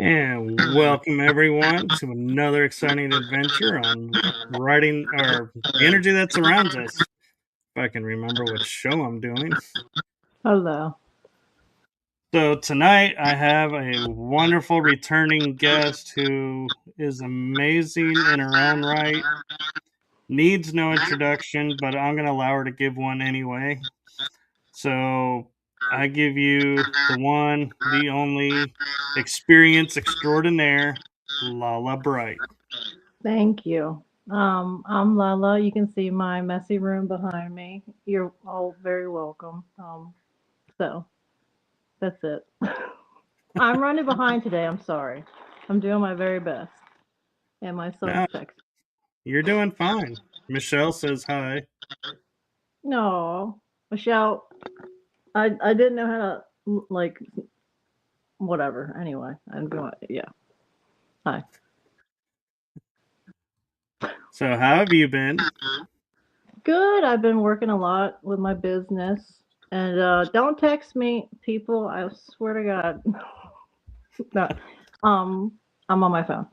And welcome everyone to another exciting adventure on writing or the energy that surrounds us. If I can remember what show I'm doing. Hello. So tonight I have a wonderful returning guest who is amazing in her own right. Needs no introduction, but I'm going to allow her to give one anyway. So I give you the one, the only experience extraordinaire, Lala Bright. Thank you. I'm Lala. You can see my messy room behind me. You're all very welcome. So that's it. I'm running behind today. I'm sorry. I'm doing my very best. And my son's No, texting. you're doing fine. Michelle says hi. No, Michelle. I didn't know how to like whatever. Anyway, I'm doing yeah. Hi. So, how have you been? Good. I've been working a lot with my business. And don't text me, people. I swear to God. No, I'm on my phone.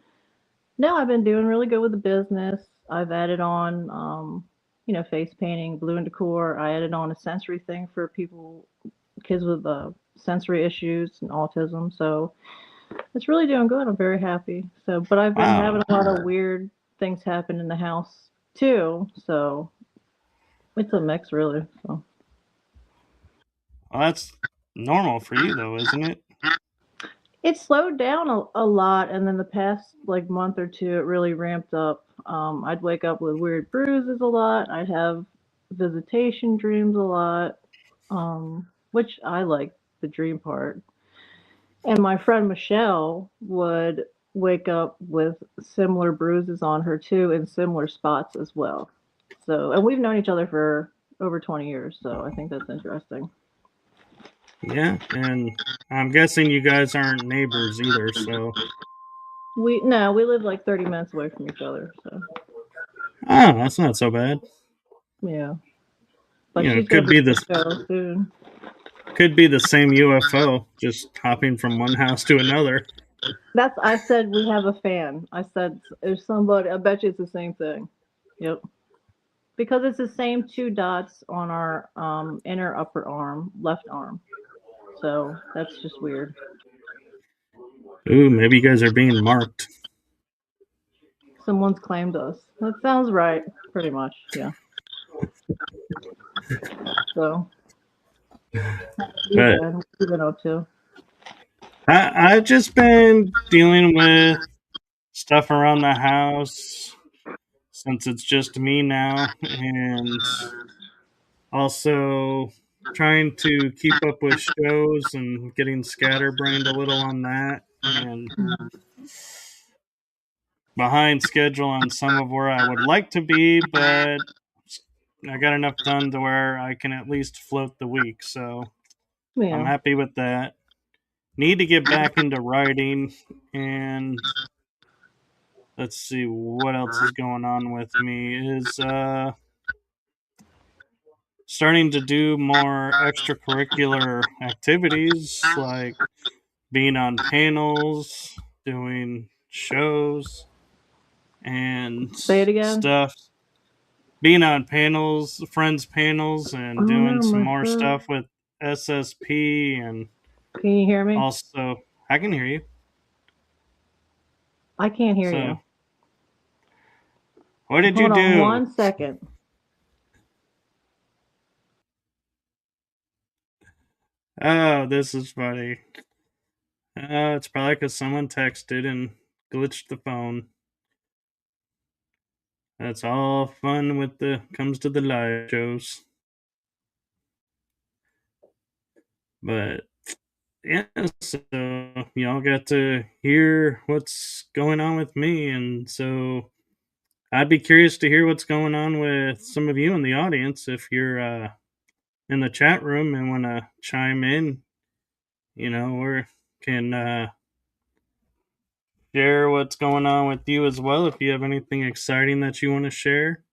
No, I've been doing really good with the business. I've added on, face painting, balloon decor. I added on a sensory thing for people, kids with sensory issues and autism. So it's really doing good. I'm very happy. So, but I've been having Wow. a lot of weird things happen in the house too. So it's a mix, really. So. Well, that's normal for you, though, isn't it? It slowed down a lot, and then the past like month or two, it really ramped up. I'd wake up with weird bruises a lot. I'd have visitation dreams a lot, which I like the dream part. And my friend Michelle would wake up with similar bruises on her too, in similar spots as well. So, and we've known each other for over 20 years, so I think that's interesting. Yeah, and I'm guessing you guys aren't neighbors either, so. We no, we live like 30 minutes away from each other, so Oh, that's not so bad. yeah. But she's gonna Could be be on the the show soon. same UFO just hopping from one house to another. That's I said we have a fan. I said there's somebody. I bet you it's the same thing. Yep. Because it's the same two dots on our inner upper arm, left arm. So that's just weird. Ooh, maybe you guys are being marked. Someone's claimed us. That sounds right. Pretty much. Yeah. So you've But been what you been up to? I've just been dealing with stuff around the house since it's just me now, and also trying to keep up with shows and getting scatterbrained a little on that, and behind schedule on some of where I would like to be, but I got enough done to where I can at least float the week, so I'm Yeah. happy with that. Need to get back into writing, and let's see what else is going on with me is starting to do more extracurricular activities like being on panels, doing shows and Say it again. stuff. Being on panels, friends panels, Oh and doing no, some my more phone. stuff with SSP, and Can you hear me? also I can hear you. I can't hear So you. what did you Hold on do? 1 second. Oh, this is funny. It's probably because someone texted and glitched the phone. That's all fun with the comes to the live shows. But yeah, so y'all got to hear what's going on with me, and so I'd be curious to hear what's going on with some of you in the audience. If you're in the chat room and want to chime in, or can share what's going on with you as well. If you have anything exciting that you want to share,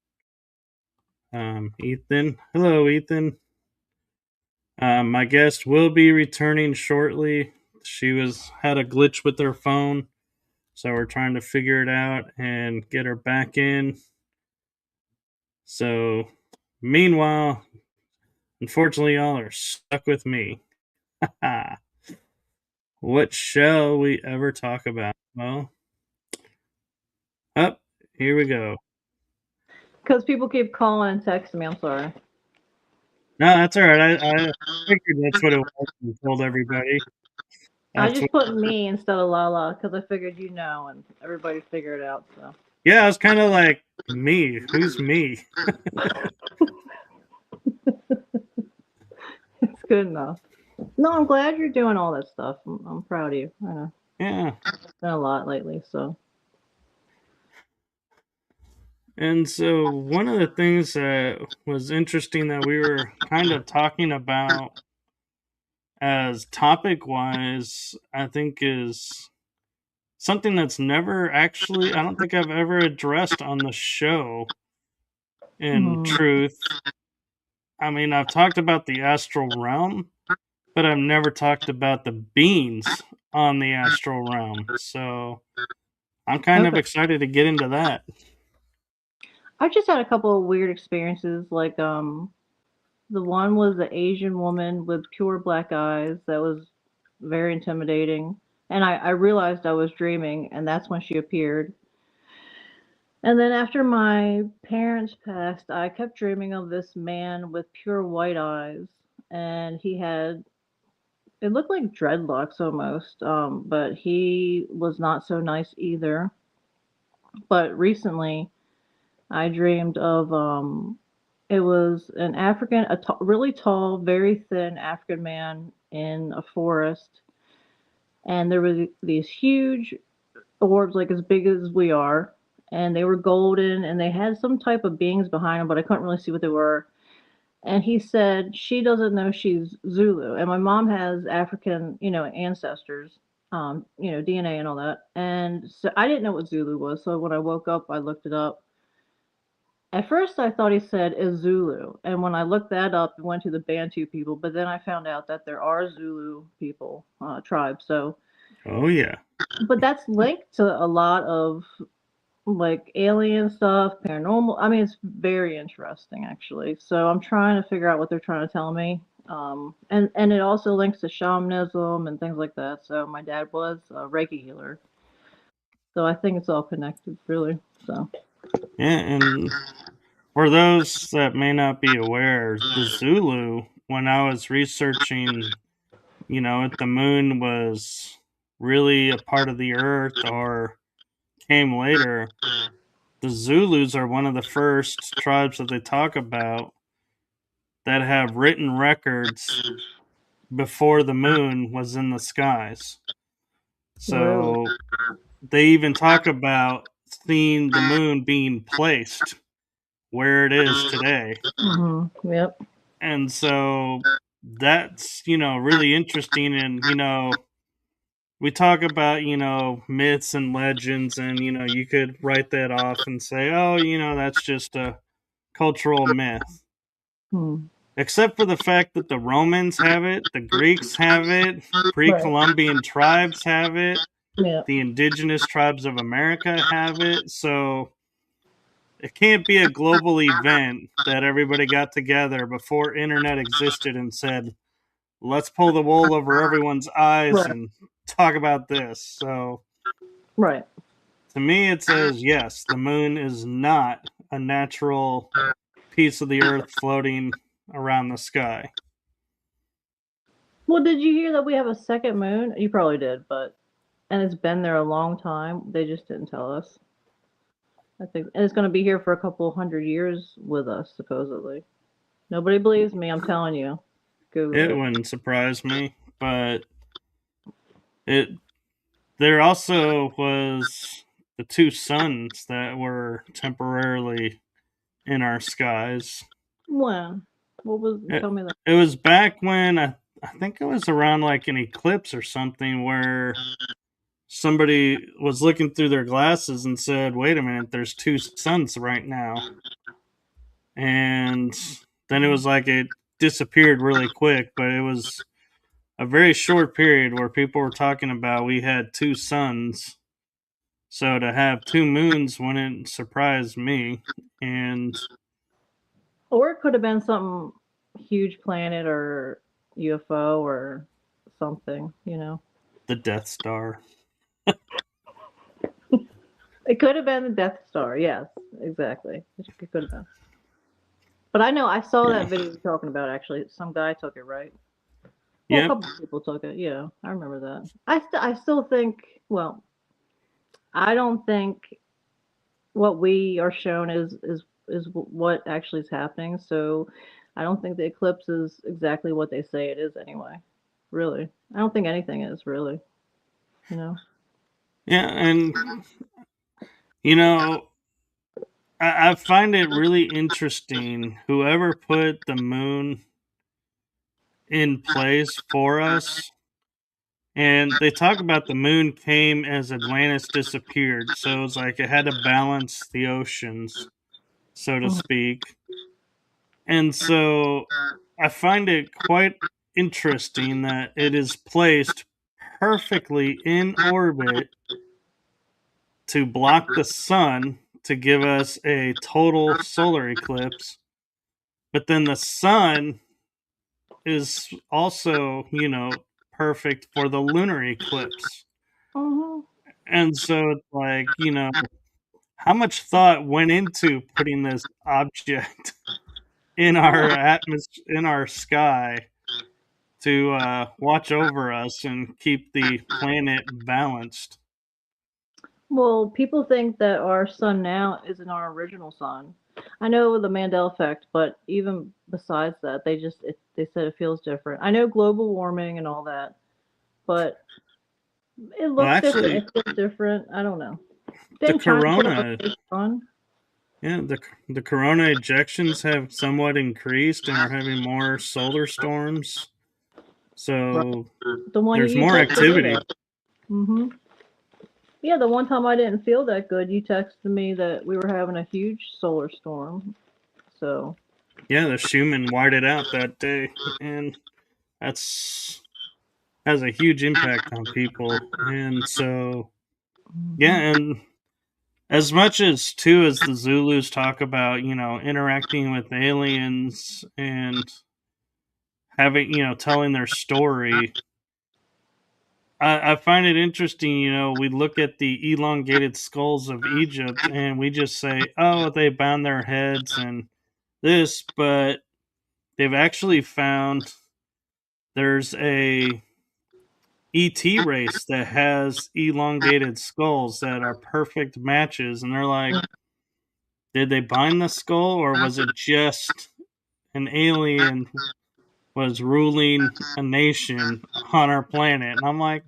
Ethan. Hello, Ethan. My guest will be returning shortly She had a glitch with her phone, so we're trying to figure it out and get her back in. So, meanwhile, unfortunately, y'all are stuck with me. What shall we ever talk about? Well, up here we go. Because people keep calling and texting me. I'm sorry. No, that's all right. I figured that's what it was and told everybody. I That's just what. put me instead of Lala because I figured and everybody figured it out. So Yeah, I was kind of like me. Who's me? it's good enough. No, I'm glad you're doing all that stuff. I'm proud of you. I know. Yeah. Done a lot lately, so. And so one of the things that was interesting that we were kind of talking about as topic wise, I think is something that's never actually, I don't think I've ever addressed on the show in Mhm. truth. I mean, I've talked about the astral realm, but I've never talked about the beings on the astral realm. So I'm kind of Okay. excited to get into that. I just had a couple of weird experiences. Like, the one was the Asian woman with pure black eyes that was very intimidating. And I realized I was dreaming, and that's when she appeared. And then after my parents passed, I kept dreaming of this man with pure white eyes, and he had it looked like dreadlocks almost, but he was not so nice either. But recently, I dreamed of it was an African, really tall, very thin African man in a forest, and there were these huge orbs, like as big as we are, and they were golden, and they had some type of beings behind them, but I couldn't really see what they were. And he said she doesn't know she's Zulu, and my mom has African, ancestors, DNA and all that. And so I didn't know what Zulu was. So when I woke up, I looked it up. At first, I thought he said is Zulu, and when I looked that up, it went to the Bantu people. But then I found out that there are Zulu people, tribes. So, Oh, yeah. but that's linked to a lot of like alien stuff, paranormal. I mean, it's very interesting actually. So I'm trying to figure out what they're trying to tell me. And it also links to shamanism and things like that. So my dad was a Reiki healer. So I think it's all connected, really. So Yeah, and for those that may not be aware, the Zulu, when I was researching, if the moon was really a part of the earth or came later, the Zulus are one of the first tribes that they talk about that have written records before the moon was in the skies. really, So they even talk about seeing the moon being placed where it is today. yep, And so that's, really interesting. And, we talk about, myths and legends, and, you could write that off and say, oh, that's just a cultural myth. hmm. Except for the fact that the Romans have it, the Greeks have it, pre Right, Columbian tribes have it, yeah, the indigenous tribes of America have it. So it can't be a global event that everybody got together before internet existed and said, let's pull the wool over everyone's eyes right, and talk about this. So right. to me, it says yes, the moon is not a natural piece of the earth floating around the sky. Well, did you hear that we have a second moon? You probably did, but and it's been there a long time. They just didn't tell us. I think, and it's going to be here for a couple hundred years with us, supposedly. Nobody believes me. I'm telling you. Google It it. wouldn't surprise me, but it there also was the two suns that were temporarily in our skies. When? What was? It, Tell me that. it was back when I think it was around like an eclipse or something where somebody was looking through their glasses and said, "Wait a minute, there's two suns right now." And then it was like it disappeared really quick, but it was a very short period where people were talking about we had two suns. So to have two moons wouldn't surprise me. And Or it could have been some huge planet or UFO or something, you know. the Death Star. It could have been the Death Star. Yes, exactly. It could have been. But I know I saw Yeah. that video you're talking about. Actually, some guy took it, right? Well, a Yep. couple people took it. Yeah, I remember that. I still think. Well, I don't think what we are shown is what actually is happening. So, I don't think the eclipse is exactly what they say it is anyway. Really, I don't think anything is really. You know. Yeah. And, you know, I find it really interesting. Whoever put the moon in place for us, and they talk about the moon came as Atlantis disappeared. So it's like it had to balance the oceans, so to Mhm. speak. And so I find it quite interesting that it is placed perfectly in orbit to block the sun to give us a total solar eclipse. But then the sun is also, perfect for the lunar eclipse. Mhm. And so it's like, how much thought went into putting this object in our Yeah. atmosphere, in our sky, to watch over us and keep the planet balanced. Well, people think that our sun now isn't our original sun. I know the Mandela effect, but even besides that, they said it feels different. I know global warming and all that, but it Well, looks different. actually, It feels different. I don't know. the Didn't China put up a corona, fake sun? yeah, the corona ejections have somewhat increased and are having more solar storms. Right. So The one there's you more texted me activity. that. Mhm. Yeah, the one time I didn't feel that good, you texted me that we were having a huge solar storm. So, Yeah, the Schumann whited out that day, and that's has a huge impact on people. And so, yeah, mhm. and as much as too as the Zulus talk about, interacting with aliens and having, telling their story, I find it interesting. We look at the elongated skulls of Egypt and we just say, oh, they bound their heads and this, but they've actually found there's a ET race that has elongated skulls that are perfect matches. And they're like, did they bind the skull or was it just an alien was ruling a nation on our planet? And I'm like,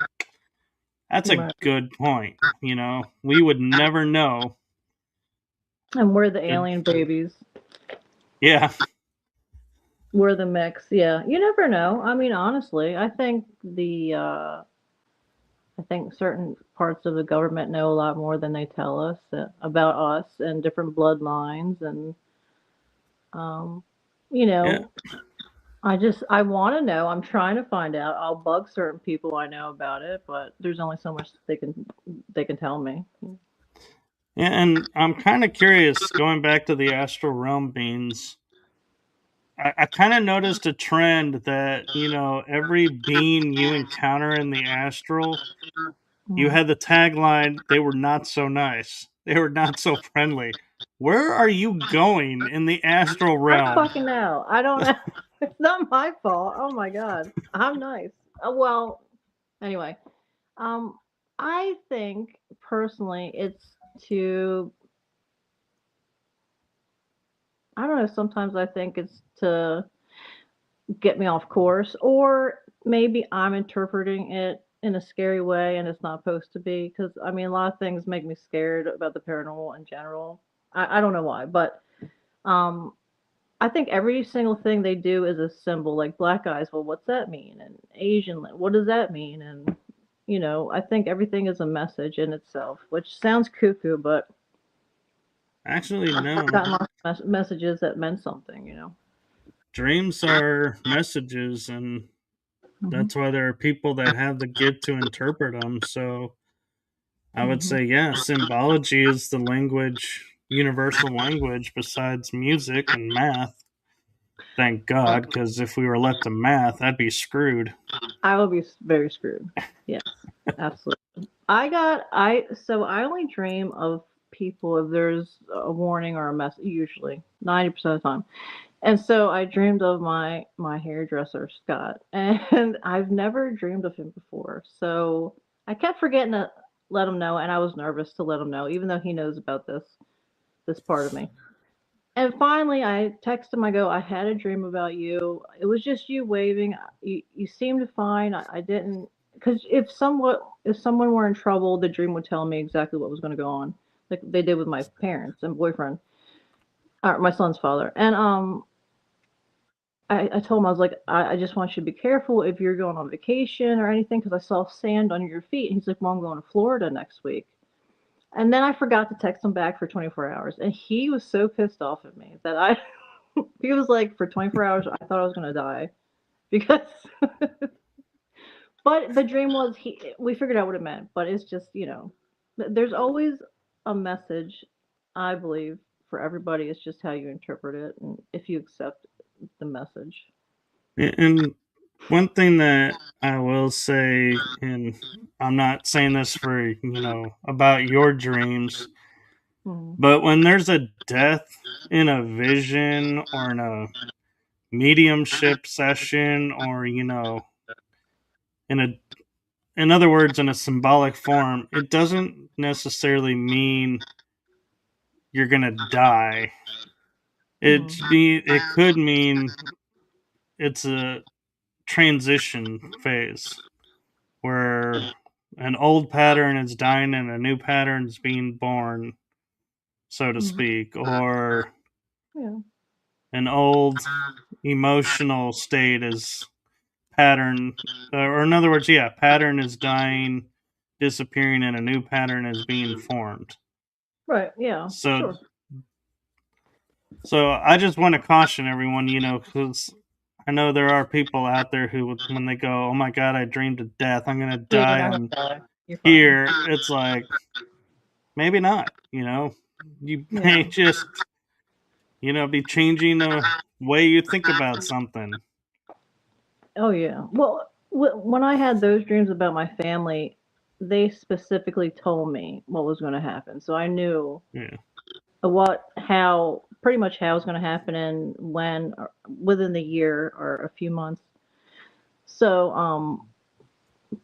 that's a Right. good point. We would never know. And we're the It- alien babies. yeah, We're the mix. Yeah. You never know. I mean, honestly, I think certain parts of the government know a lot more than they tell us about us and different bloodlines and um you yeah, know, I want to know. I'm trying to find out. I'll bug certain people I know about it, but there's only so much they can tell me. yeah. And I'm kind of curious, going back to the astral realm beings. I kind of noticed a trend that every being you encounter in the astral, you Mhm. had the tagline, "They were not so nice. They were not so friendly." Where are you going in the astral I don't realm? fucking know. I don't know. It's not my fault. Oh my god. I'm nice. Well, anyway, um, I think personally it's to I don't know. Sometimes I think it's to get me off course, or maybe I'm interpreting it in a scary way and it's not supposed to be. Because I mean, a lot of things make me scared about the paranormal in general. I don't know why, but um, I think every single thing they do is a symbol. Like black eyes, well, what's that mean? And Asian, what does that mean? And I think everything is a message in itself, which sounds cuckoo, but Actually, I've no. gotten lots of messages that meant something. Dreams are messages, and Mhm. That's why there are people that have the gift to interpret them. So I would Mhm. say, yeah, symbology is the language, universal language besides music and math. Thank God, Right. because if we were left to math, I'd be screwed. I will be very screwed. Yes, absolutely. I only dream of people if there's a warning or a message. Usually, 90% of the time. And so I dreamed of my hairdresser Scott, and I've never dreamed of him before. So I kept forgetting to let him know, and I was nervous to let him know, even though he knows about this part of me. And finally, I text him. I go, I had a dream about you. It was just you waving. You seemed fine. I didn't, because if someone were in trouble, the dream would tell me exactly what was going to go on, like they did with my parents and boyfriend, or my son's father. And I told him, I was like, I just want you to be careful if you're going on vacation or anything, because I saw sand under your feet. And he's like, well, I'm going to Florida next week. And then I forgot to text him back for 24 hours. And he was so pissed off at me that he was like, for 24 hours, I thought I was going to die. Because, but the dream was, we figured out what it meant. But it's just, there's always a message, I believe, for everybody. It's just how you interpret it and if you accept the message. And one thing that I will say, and I'm not saying this for, about your dreams, Mm. but when there's a death in a vision or in a mediumship session or, in a in other words, in a symbolic form, it doesn't necessarily mean you're gonna die. Mm. It could mean it's a transition phase where an old pattern is dying and a new pattern is being born, so to Mhm. speak, or Yeah. an old emotional state is pattern, or in other words, yeah, pattern is dying, disappearing, and a new pattern is being formed. Right. Yeah. So Sure. So I just want to caution everyone, because I know there are people out there who, when they go, "Oh my God, I dreamed of death. I'm gonna Yeah, you're die not on gonna die. You're fine. here." It's like maybe not. You Yeah. may just, be changing the way you think about something. Oh yeah. Well, when I had those dreams about my family, they specifically told me what was going to happen, so I knew Yeah. pretty much how it was going to happen and when, within the year or a few months. So,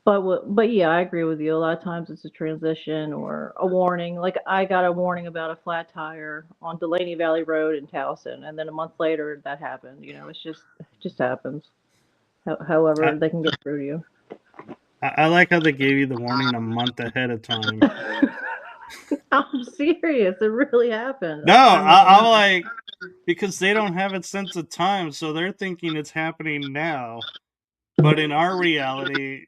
but yeah, I agree with you. A lot of times it's a transition or a warning. Like I got a warning about a flat tire on Delaney Valley Road in Towson, and then a month later that happened. It just happens. I, However, they can get through to you. I like how they gave you the warning a month ahead of time. I'm serious. It really happened. No, I mean, I'm like, because they don't have a sense of time, so they're thinking it's happening now. But in our reality,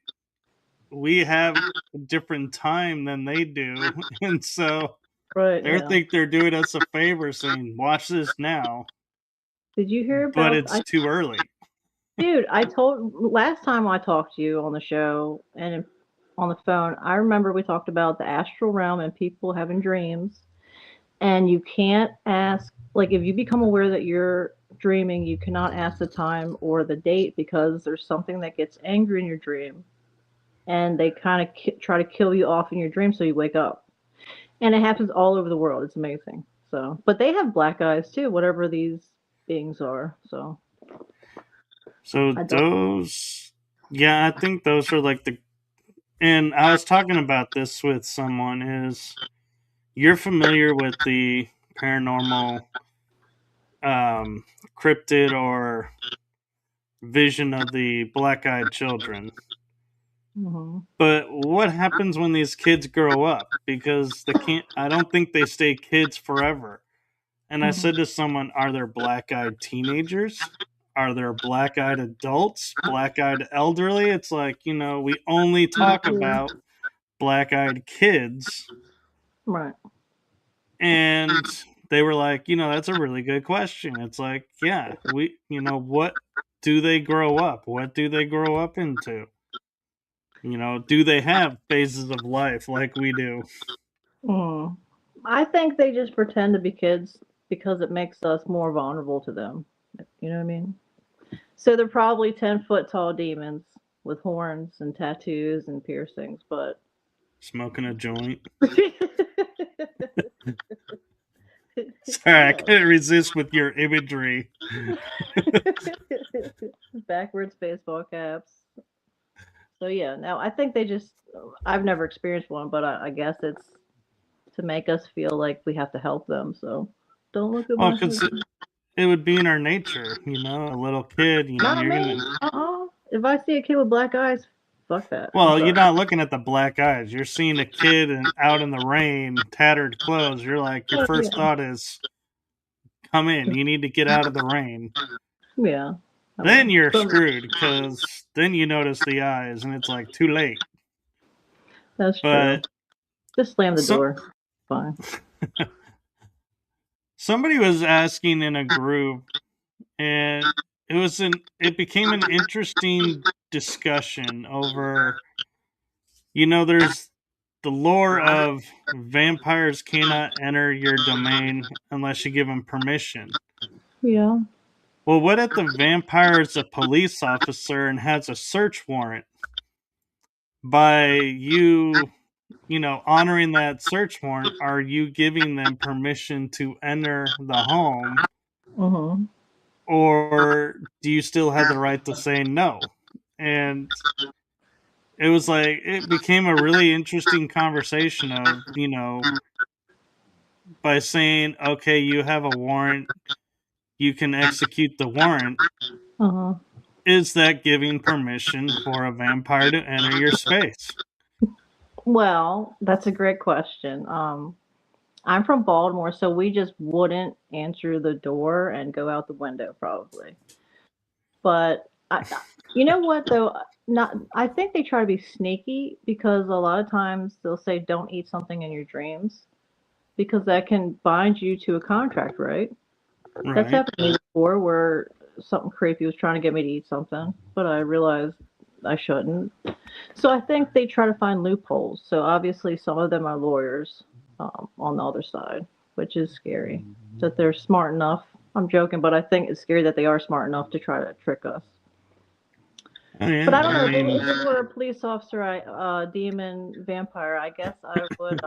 we have a different time than they do, and so right? they Yeah. think they're doing us a favor saying, "Watch this now," Did you hear but about? it's too early. Dude, I told last time I talked to you on the show and on the phone. I remember we talked about the astral realm and people having dreams, and you can't ask. Like, if you become aware that you're dreaming, you cannot ask the time or the date because there's something that gets angry in your dream, and they kind of try to kill you off in your dream so you wake up. And it happens all over the world. It's amazing. So, but they have black eyes too, whatever these beings are. So, So I don't. those, yeah, I think those are like the. And I was talking about this with someone. Is you're familiar with the paranormal, um, cryptid or vision of the black-eyed children? Hmm. But what happens when these kids grow up? Because they can't. I don't think they stay kids forever. And I said Hmm. to someone, "Are there black-eyed teenagers? Are there black-eyed adults? Black-eyed elderly?" It's like, we only talk Yeah. about black-eyed kids, Right. and they were like, "That's a really good question." It's like, yeah, what do they grow up? What do they grow up into? Do they have phases of life like we do? Mm. I think they just pretend to be kids because it makes us more vulnerable to them. You know what I mean? So they're probably 10-foot tall demons with horns and tattoos and piercings, but Smoking a joint. Sorry, I yeah. couldn't resist with your imagery. Backwards baseball caps. So yeah, now I think they just I've never experienced one, but I guess it's to make us feel like we have to help them. So don't look at Well, my because hood. it would be in our nature, a little kid, Not you're me. gonna. If I see a kid with black eyes, fuck that. I'm Well, you're sorry. not looking at the black eyes. You're seeing a kid out in the rain, tattered clothes. You're like, your Oh, first yeah. thought is, come in. You need to get out of the rain. Yeah. I Then mean, you're but screwed because then you notice the eyes and it's like too late. that's true. But Just slam the so, door. Fine. somebody was asking in a group, and it became an interesting discussion over, there's the lore of vampires cannot enter your domain unless you give them permission. Yeah. Well, what if the vampire is a police officer and has a search warrant? By honoring that search warrant, are you giving them permission to enter the home, Mhm. or do you still have the right to say no? And it was like it became a really interesting conversation of, by saying, okay, you have a warrant, you can execute the warrant. Uh huh. Is that giving permission for a vampire to enter your space? Well, that's a great question. I'm from Baltimore, so we just wouldn't answer the door and go out the window probably. But you know what though? Not. I think they try to be sneaky because a lot of times they'll say, "Don't eat something in your dreams," because that can bind you to a contract, right? That's Right. happened to me before, where something creepy was trying to get me to eat something, but I realized I shouldn't. So I think they try to find loopholes. So obviously, some of them are lawyers on the other side, which is scary. That they're smart enough. I'm joking, but I think it's scary that they are smart enough to try to trick us. Oh, But yeah. I don't I know. mean, If it were a police officer, demon, vampire, I guess I would.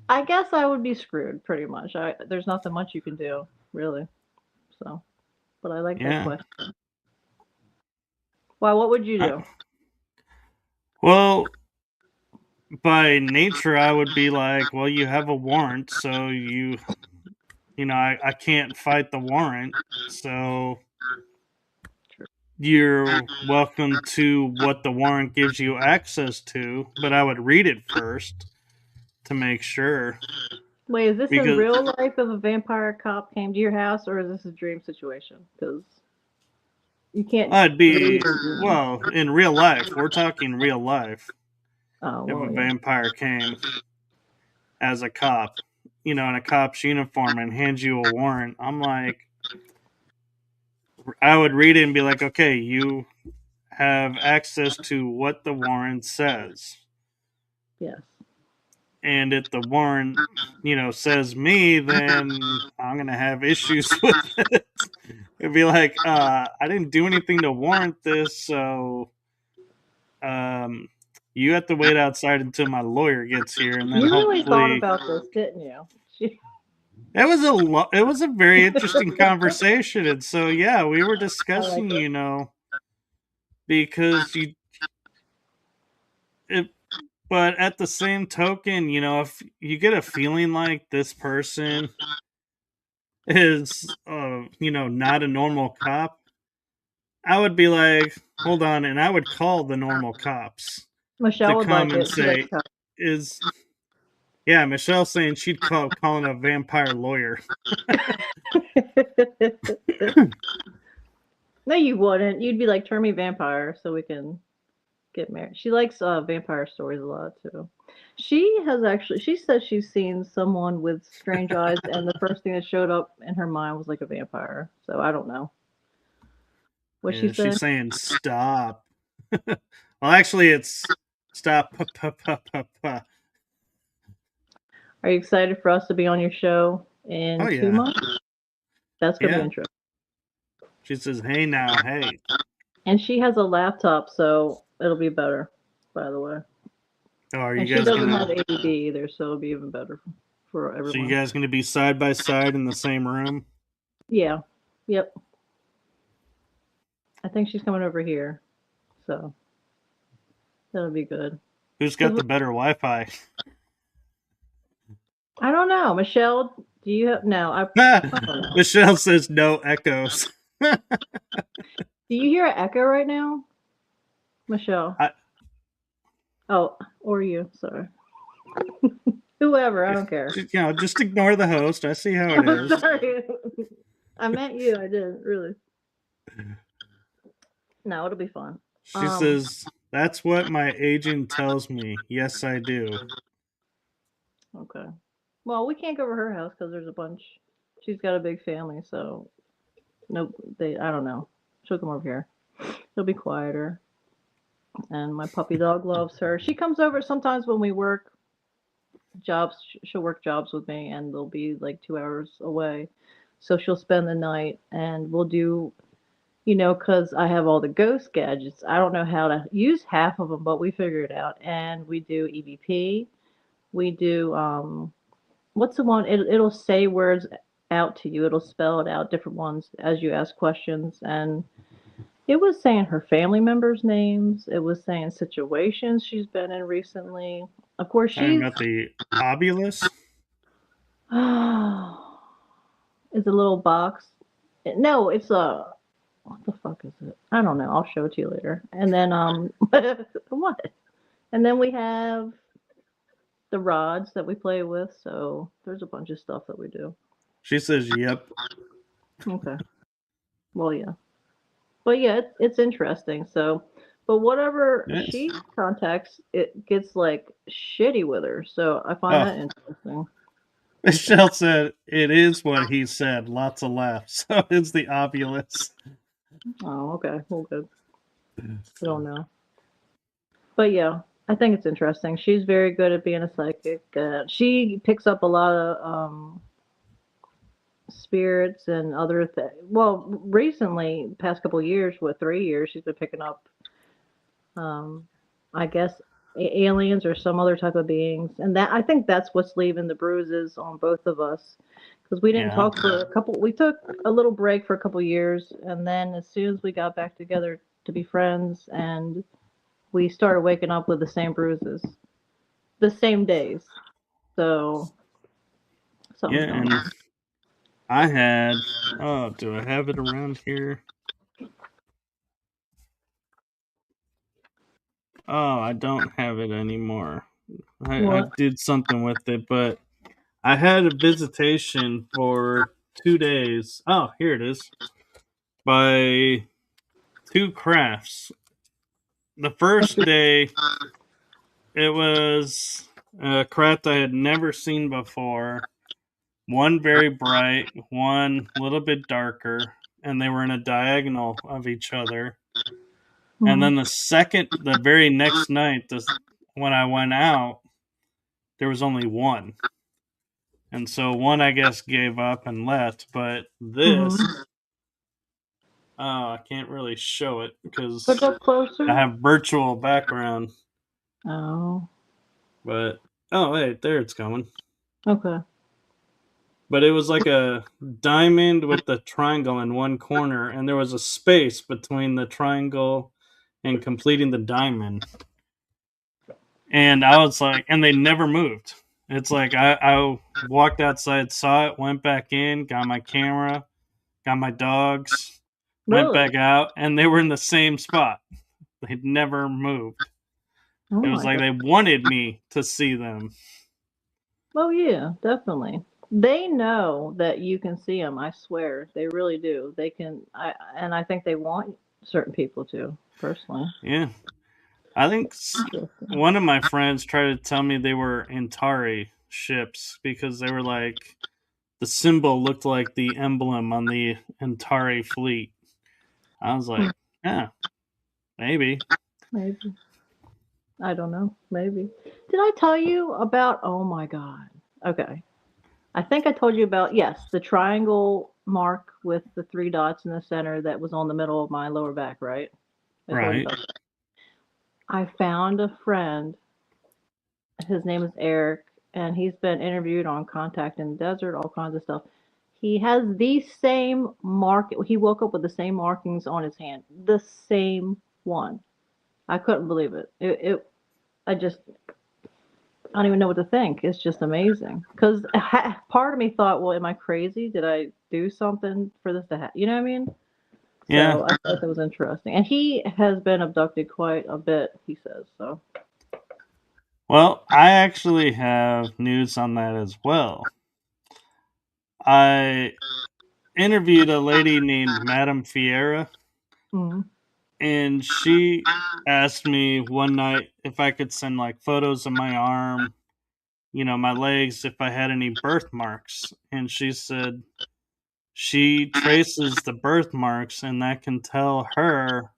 I guess I would be screwed pretty much. There's nothing much you can do, really. So, but I like that yeah. question. Why? What would you I, do? well, by nature, I would be like, well, you have a warrant, so I can't fight the warrant. So you're welcome to what the warrant gives you access to, but I would read it first to make sure. Wait, is this in Because real life if a vampire cop came to your house, or is this a dream situation? Because you can't I'd read be, in dreams. well, in real life, we're talking real life. Oh, If a well, yeah. vampire came as a cop, in a cop's uniform and hands you a warrant, I'm like, I would read it and be like, okay, you have access to what the warrant says. Yes. And if the warrant, says me, then I'm going to have issues with it. It'd be like, I didn't do anything to warrant this, so um, you have to wait outside until my lawyer gets here, and then You really thought hopefully. about this, didn't you? It was a very interesting conversation, and so yeah, we were I like discussing, it. because it, but at the same token, if you get a feeling like this person is, not a normal cop, I would be like, hold on, and I would call the normal cops to Michelle would come like and it. She likes say, is yeah, Michelle saying she'd calling a vampire lawyer. No, you wouldn't. You'd be like, turn me vampire so we can get married. She likes vampire stories a lot too. She says she's seen someone with strange eyes, and the first thing that showed up in her mind was like a vampire. So I don't know. What's she Yeah, saying? she's saying stop. Well, actually, it's stop. Are you excited for us to be on your show in Oh, two yeah. months? That's gonna be Yeah. interesting. She says, hey, now, hey. And she has a laptop, so it'll be better. By the way, Oh, are you and she guys doesn't gonna? have ADD either, so it'll be even better for So you everyone. guys gonna be side by side in the same room? Yeah. Yep. I think she's coming over here, so that'll be good. Who's got Cause the better Wi-Fi? I don't know, Michelle. Do you have no? I don't know. Michelle says no echoes. Do you hear an echo right now, Michelle? I, Oh, or you? Sorry. Whoever. I don't care. just ignore the host. I see how it I'm is. sorry. I meant you. I didn't really. No, it'll be fun. She Um. says, that's what my agent tells me. Yes, I do. Okay. Well, we can't go over her house because there's a bunch. She's got a big family, so nope. They. I don't know. She'll come over here. She'll be quieter. And my puppy dog loves her. She comes over sometimes when we work jobs. She'll work jobs with me, and they'll be like 2 hours away. So she'll spend the night, and we'll do, because I have all the ghost gadgets. I don't know how to use half of them, but we figure it out. And we do EVP. We do what's the one? It'll say words out to you. It'll spell it out, different ones as you ask questions. And it was saying her family members' names. It was saying situations she's been in recently. Of course, Talking she's about the obulus. it's a little box. No, it's a what the fuck is it? I don't know. I'll show it to you later. And then what? And then we have the rods that we play with. So there's a bunch of stuff that we do. She says, yep. Okay. Well, yeah. But yeah, it's interesting. So, but whatever Yes. she contacts, it gets like shitty with her. So I find Oh, that interesting. Michelle said, it is what he said. Lots of laughs. So it's the obulus. Oh, okay. Well, good. I don't know. But yeah, I think it's interesting. She's very good at being a psychic. She picks up a lot of spirits and other things. Well, recently, past couple years, what 3 years, she's been picking up, um, I guess, aliens or some other type of beings. And that I think that's what's leaving the bruises on both of us, because we didn't Yeah. talk for a couple. We took a little break for a couple years, and then as soon as we got back together to be friends, and we started waking up with the same bruises, the same days. So Yeah, something's going and on. I had, oh, do I have it around here? Oh, I don't have it anymore. I What? did something with it, but I had a visitation for 2 days. Oh, here it is. By two crafts. The first day, it was a craft I had never seen before. One very bright, one a little bit darker, and they were in a diagonal of each other. And Hmm. then the very next night, when I went out, there was only one. And so one, I guess, gave up and left. But Hmm. this, I can't really show it Put because it up I closer. have virtual background. Oh, But, oh, wait, there it's coming. okay. But it was like a diamond with the triangle in one corner, and there was a space between the triangle and completing the diamond. And I was like, and they never moved. It's like I walked outside, saw it, went back in, got my camera, got my dogs, went Really? back out, and they were in the same spot. They'd never moved. Oh It was my like god. they wanted me to see them. Oh yeah, definitely. They know that you can see them. I swear, they really do. They can. I think they want certain people to. Personally. Yeah. I think Interesting. one of my friends tried to tell me they were Antari ships because they were like the symbol looked like the emblem on the Antari fleet. I was Hmm, like, yeah, maybe. maybe. I don't know. Maybe. Did I tell you about? Oh my God. Okay. I think I told you about, yes, the triangle mark with the three dots in the center that was on the middle of my lower back, right? I told you Right, about that. I found a friend. His name is Eric, and he's been interviewed on Contact in the Desert, all kinds of stuff. He has the same mark. He woke up with the same markings on his hand, the same one. I couldn't believe it. I just, I don't even know what to think. It's just amazing. Because part of me thought, well, am I crazy? Did I do something for this to happen? You know what I mean? yeah. So I thought that was interesting. And he has been abducted quite a bit, he says. So, Well, I actually have news on that as well. I interviewed a lady named Madame Fiera, mm, and she asked me one night if I could send like photos of my arm, my legs, if I had any birthmarks. And she said she traces the birthmarks and that can tell her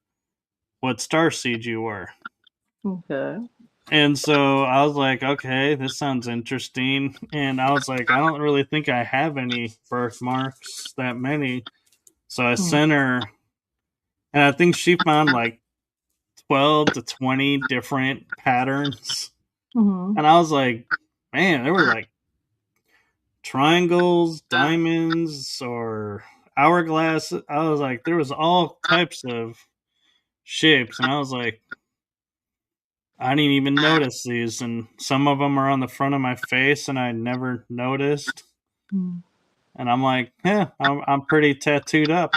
what starseed you were. okay. And so I was like, okay, this sounds interesting. And I was like, I don't really think I have any birthmarks, that many. So I Mm, sent her, and I think she found like 12 to 20 different patterns. mm-hmm. And I was like, man, there were like triangles, diamonds, or hourglass. I was like, there was all types of shapes. And I was like, I didn't even notice these. And some of them are on the front of my face, and I never noticed. Mm. And I'm like, yeah, I'm pretty tattooed up.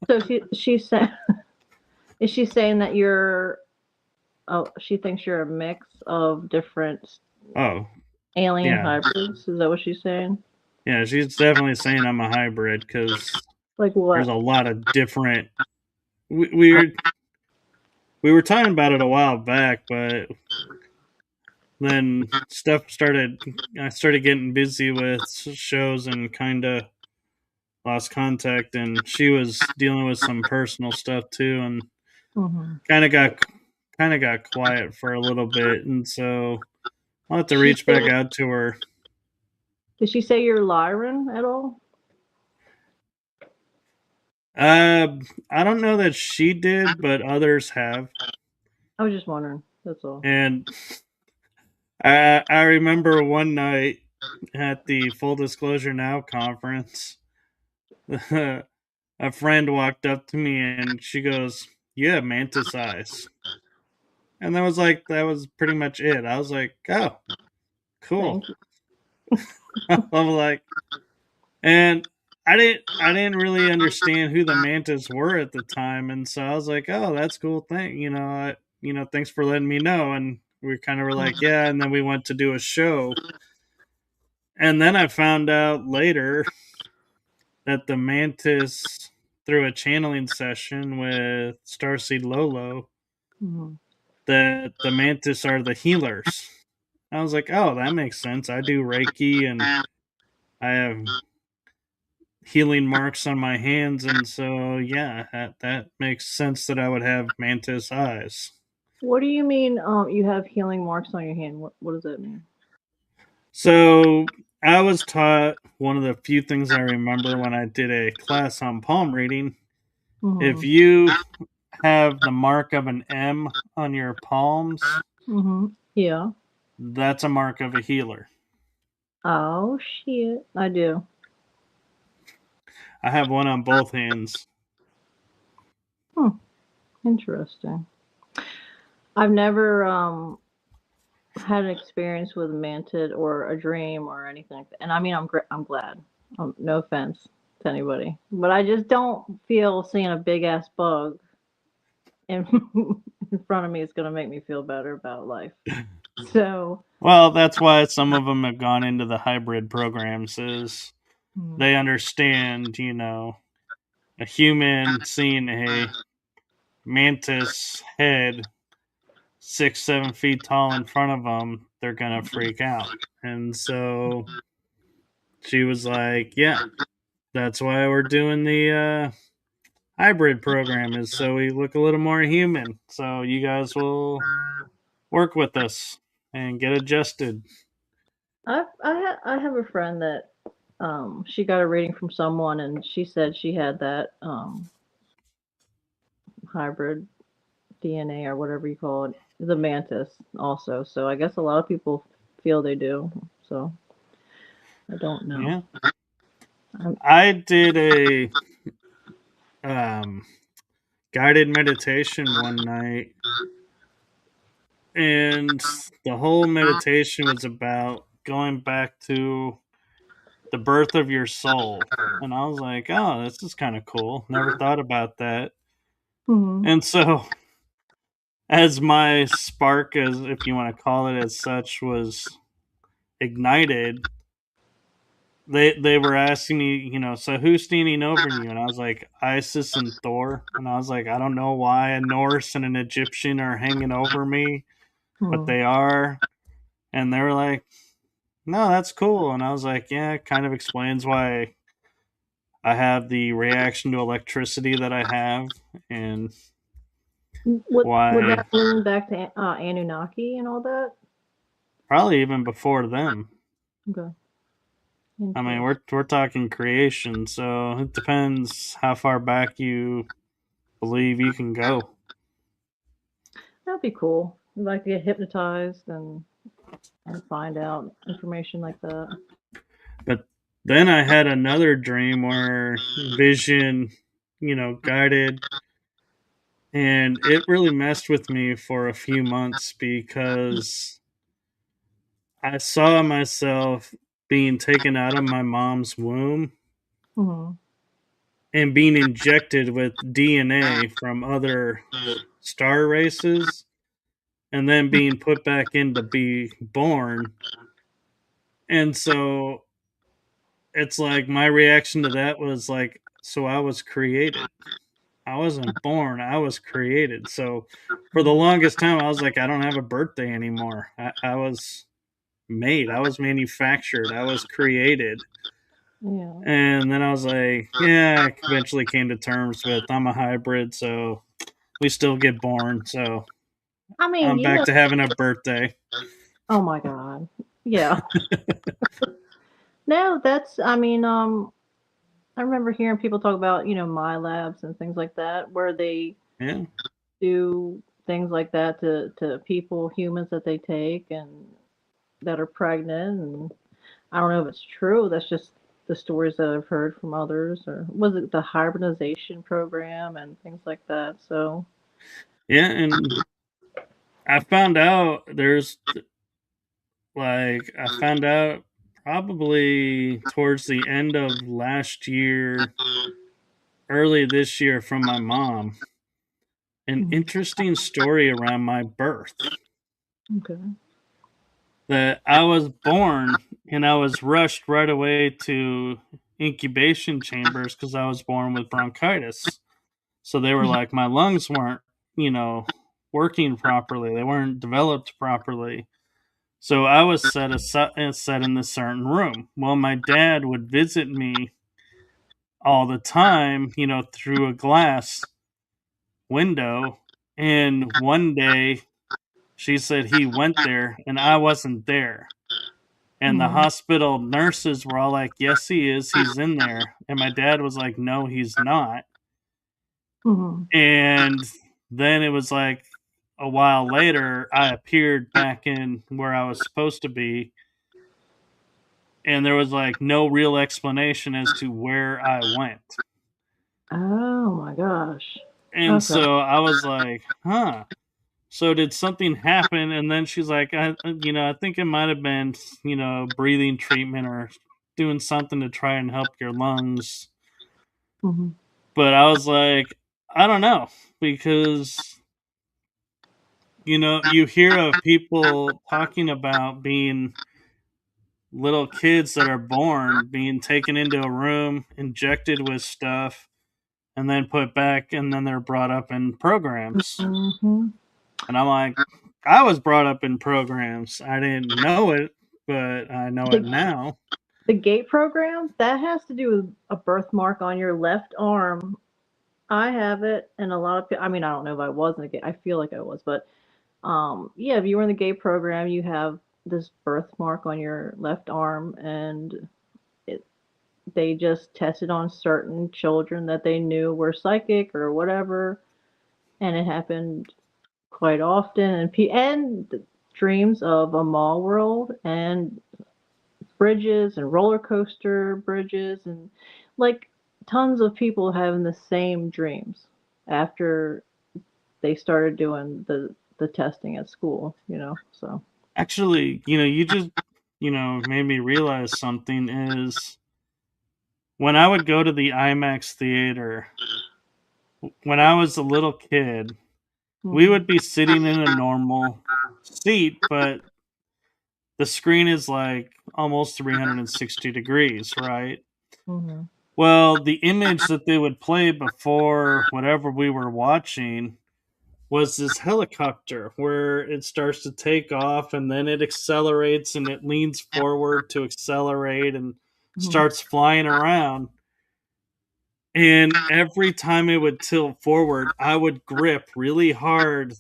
So she's saying, is she saying that you're, oh, she thinks you're a mix of different Oh, alien yeah. hybrids? Is that what she's saying? Yeah, she's definitely saying I'm a hybrid because Like there's what? a lot of different. We were talking about it a while back, but then stuff started. I started getting busy with shows and kind of lost contact. And she was dealing with some personal stuff too, and Hmm. kind of got kind of got quiet for a little bit. And so I'll have to She reach back said, out to her. did she say you're Lyran at all? I don't know that she did, but others have. I was just wondering. That's all. And I remember one night at the Full Disclosure Now conference, a friend walked up to me and she goes, "You have mantis eyes," and that was pretty much it. I was like, "Oh, cool." Thank you. I'm like, and I didn't really understand who the mantis were at the time, and so I was like, "Oh, that's a cool thing," thanks for letting me know. And we kind of were like, Mhm. "Yeah," and then we went to do a show, and then I found out later that the mantis, through a channeling session with Starseed Lolo, Mhm. that the mantis are the healers. I was like, oh, that makes sense. I do reiki and I have healing marks on my hands, and so yeah, that makes sense that I would have mantis eyes. What do you mean? You have healing marks on your hand. What does that mean? So I was taught, one of the few things I remember when I did a class on palm reading, if Mhm. you have the mark of an M on your palms, Mhm. Yeah. that's a mark of a healer. Oh shit! I do. I have one on both hands. Hmm. Interesting. I've never had an experience with a mantid or a dream or anything like that. And I mean, I'm glad. No offense to anybody, but I just don't feel seeing a big ass bug in in front of me is gonna make me feel better about life. So, Well, that's why some of them have gone into the hybrid programs, is mm, they understand, a human seeing a mantis head 6, 7 feet tall in front of them, they're gonna freak out. And so she was like, yeah, that's why we're doing the hybrid program is so we look a little more human. So you guys will work with us and get adjusted. I have a friend that she got a reading from someone and she said she had that hybrid DNA or whatever you call it, the mantis also. So I guess a lot of people feel they do. So I don't know. Yeah. I'm, I did a um, guided meditation one night, and the whole meditation was about going back to the birth of your soul. And I was like, oh, this is kind of cool. Never thought about that. mhm. And so, as my spark, as if you want to call it as such, was ignited, they were asking me, so who's standing over you? And I was like, Isis and Thor. And I was like, I don't know why a Norse and an Egyptian are hanging over me, but Mhm. they are. And they were like, no, that's cool. And I was like, yeah, it kind of explains why I have the reaction to electricity that I have, and Would why that lean back to Anunnaki and all that? probably even before them. Okay, I mean, interesting. we're talking creation, so it depends how far back you believe you can go. That'd be cool. I'd like to get hypnotized and find out information like that. But then I had another dream where vision, guided, and it really messed with me for a few months because I saw myself being taken out of my mom's womb Mhm. and being injected with DNA from other star races and then being put back in to be born. And so it's like my reaction to that was like, so I was created. I wasn't born, I was created. So for the longest time, I was like, I don't have a birthday anymore. I was made, I was manufactured, I was created. Yeah. And then I was like, yeah, I eventually came to terms with I'm a hybrid, so we still get born. So I mean, I'm you back know. to having a birthday. Oh my god. Yeah. No, that's. I mean, I remember hearing people talk about my labs and things like that, where they Yeah. do things like that to people, humans that they take and that are pregnant. And I don't know if it's true. That's just the stories that I've heard from others. Or was it the hybridization program and things like that? So. Yeah. And I found out I found out probably towards the end of last year, early this year from my mom, an Mhm. interesting story around my birth. Okay. That I was born and I was rushed right away to incubation chambers because I was born with bronchitis. So they were Mhm. like, my lungs weren't, you know, working properly. They weren't developed properly. So I was set in this certain room. Well, my dad would visit me all the time, through a glass window. And one day she said he went there and I wasn't there. And the Mhm. hospital nurses were all like, yes, he is. He's in there. And my dad was like, no, he's not. Mhm. And then it was like a while later, I appeared back in where I was supposed to be. And there was like no real explanation as to where I went. Oh my gosh. And Okay. so I was like, huh. So did something happen? And then she's like, I think it might have been, breathing treatment or doing something to try and help your lungs. Mhm. But I was like, I don't know because you hear of people talking about being little kids that are born being taken into a room, injected with stuff, and then put back, and then they're brought up in programs. Mhm. And I'm like, I was brought up in programs. I didn't know it, but I know it The now. the gate program that has to do with a birthmark on your left arm I have it, and a lot of people. I mean, I don't know if I was in a gay. I feel like I was, but yeah, if you were in the gay program, you have this birthmark on your left arm, and it, they just tested on certain children that they knew were psychic or whatever, and it happened quite often. And dreams of a mall world and bridges and roller coaster bridges and like tons of people having the same dreams after they started doing the testing at school, so. Actually, you just, made me realize something is when I would go to the IMAX theater, when I was a little kid, we Mhm. would be sitting in a normal seat, but the screen is like almost 360 degrees, right? Mhm. Well, the image that they would play before whatever we were watching was this helicopter where it starts to take off and then it accelerates and it leans forward to accelerate and Mhm. starts flying around. And every time it would tilt forward, I would grip really hard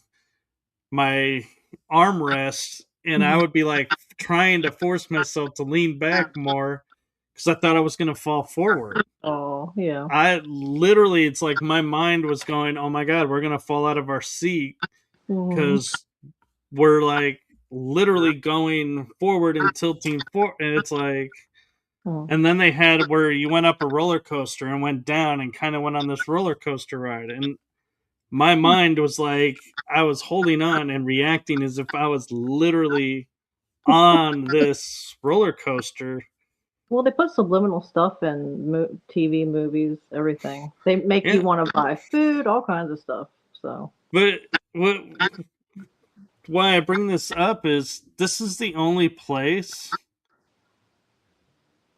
my armrest and I Mhm. would be like trying to force myself to lean back more because I thought I was going to fall forward. Oh, yeah. I literally, it's like my mind was going, oh my God, we're going to fall out of our seat Mhm. because we're like literally going forward and tilting forward. And it's like, Mhm. and then they had where you went up a roller coaster and went down and kind of went on this roller coaster ride. And my mind was like, I was holding on and reacting as if I was literally on this roller coaster. Well, they put subliminal stuff in TV, movies, everything. They make you Yeah. want to buy food, all kinds of stuff. So, But what, why I bring this up is this is the only place,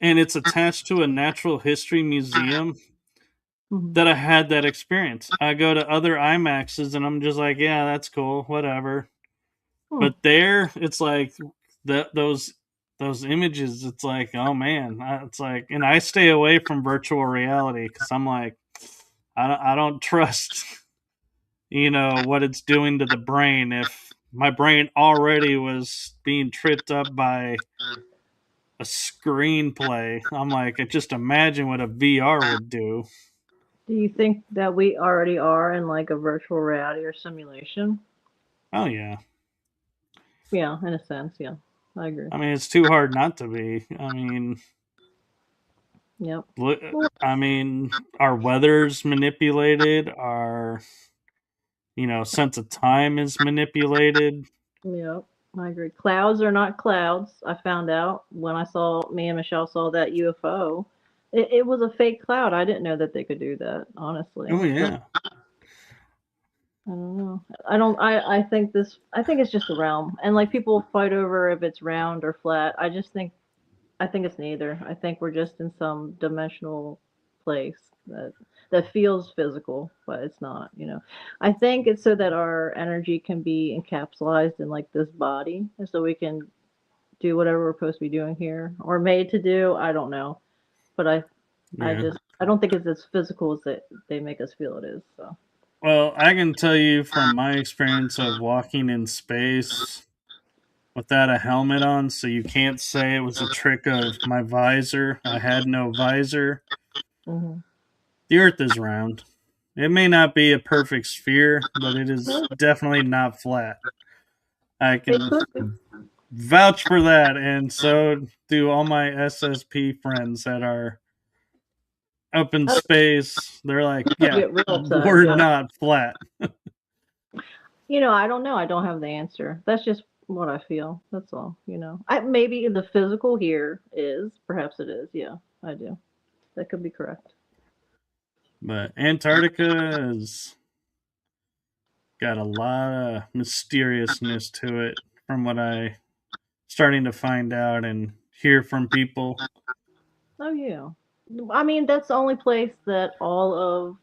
and it's attached to a natural history museum mhm. that I had that experience. I go to other IMAXs and I'm just like, yeah, that's cool, whatever. Hmm. But there, it's like those images. It's like, oh man, it's like, and I stay away from virtual reality because I'm like, I don't trust, what it's doing to the brain. If my brain already was being tripped up by a screenplay, I'm like, I just imagine what a VR would do. Do you think that we already are in like a virtual reality or simulation? Oh yeah. Yeah, in a sense, yeah. I agree. I mean, it's too hard not to be. I mean, Yep. look, Well, I mean, our weather's manipulated. Our, sense of time is manipulated. yep. I agree. Clouds are not clouds. I found out when me and Michelle saw that UFO. It was a fake cloud. I didn't know that they could do that, honestly. Oh But yeah, I don't know. I think it's just a realm. And like people fight over if it's round or flat. I think it's neither. I think we're just in some dimensional place that feels physical, but it's not. I think it's so that our energy can be encapsulated in like this body, and so we can do whatever we're supposed to be doing here or made to do. I don't know, but yeah. I don't think it's as physical as they make us feel it is. So. Well, I can tell you from my experience of walking in space without a helmet on, so you can't say it was a trick of my visor. I had no visor. Hmm. The Earth is round. It may not be a perfect sphere, but it is definitely not flat. I It can could be. vouch for that, and so do all my SSP friends that are up in Oh, space. They're like, I yeah, get real upset. we're Yeah. not flat. I don't know. I don't have the answer. That's just what I feel. That's all. I maybe the physical here is, perhaps it is. Yeah, I do. That could be correct. But Antarctica has got a lot of mysteriousness to it from what I starting to find out and hear from people. Oh yeah. I mean, that's the only place that all of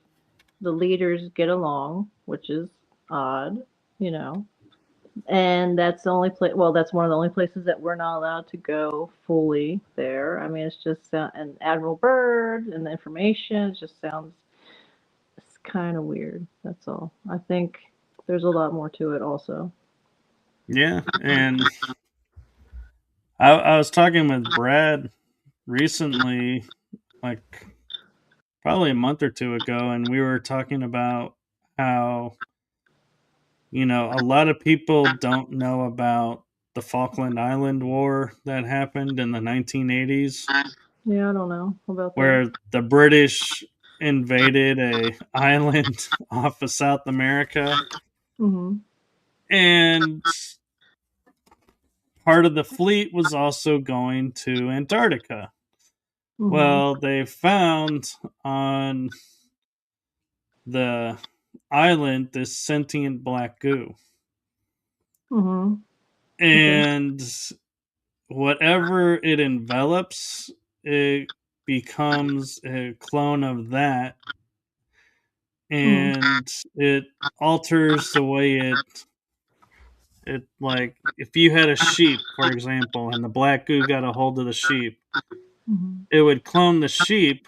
the leaders get along, which is odd, you know. And that's the only place. Well, that's one of the only places that we're not allowed to go fully there. I mean, it's just and Admiral Byrd and the information. It just sounds kind of weird. That's all. I think there's a lot more to it also. Yeah, and I was talking with Brad recently, like probably a month or two ago, and we were talking about how, a lot of people don't know about the Falkland Island War that happened in the 1980s, Yeah, I don't know about that. where the British invaded a island off of South America, Mhm. and part of the fleet was also going to Antarctica. Mhm. Well, they found on the island this sentient black goo. Mhm. Okay. And whatever it envelops, it becomes a clone of that, Mhm. and it alters the way it like if you had a sheep, for example, and the black goo got a hold of the sheep, Mhm. it would clone the sheep,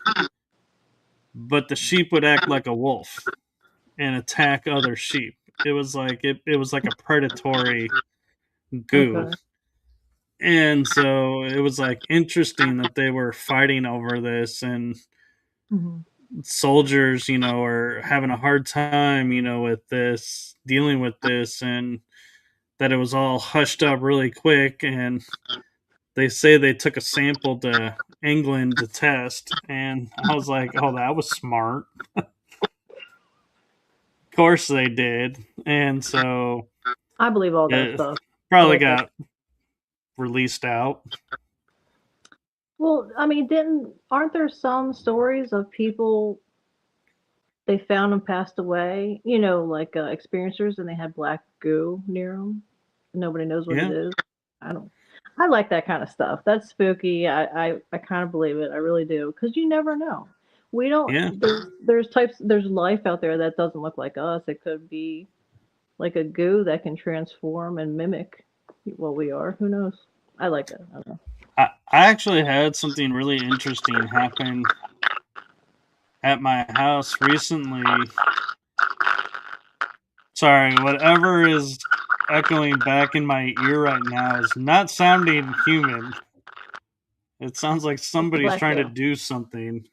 but the sheep would act like a wolf and attack other sheep. It was like a predatory goo. Okay. And so it was like interesting that they were fighting over this, and Mhm. soldiers, are having a hard time, with this, dealing with this, and that it was all hushed up really quick. And they say they took a sample to England to test. And I was like, oh, that was smart. Of course they did. And so I believe all that it stuff. I probably like that. got released out. Well, I mean, didn't aren't there some stories of people they found them passed away? You know, like experiencers, and they had black goo near them. Nobody knows what it Yeah. is. I don't. I like that kind of stuff. That's spooky. I kind of believe it. I really do, because you never know. We don't. Yeah. There's types. There's life out there that doesn't look like us. It could be like a goo that can transform and mimic what we are. Who knows? I like that. I don't know. I actually had something really interesting happen at my house recently. Sorry, whatever is echoing back in my ear right now is not sounding human. It sounds like It's the somebody's black trying to goo. do something,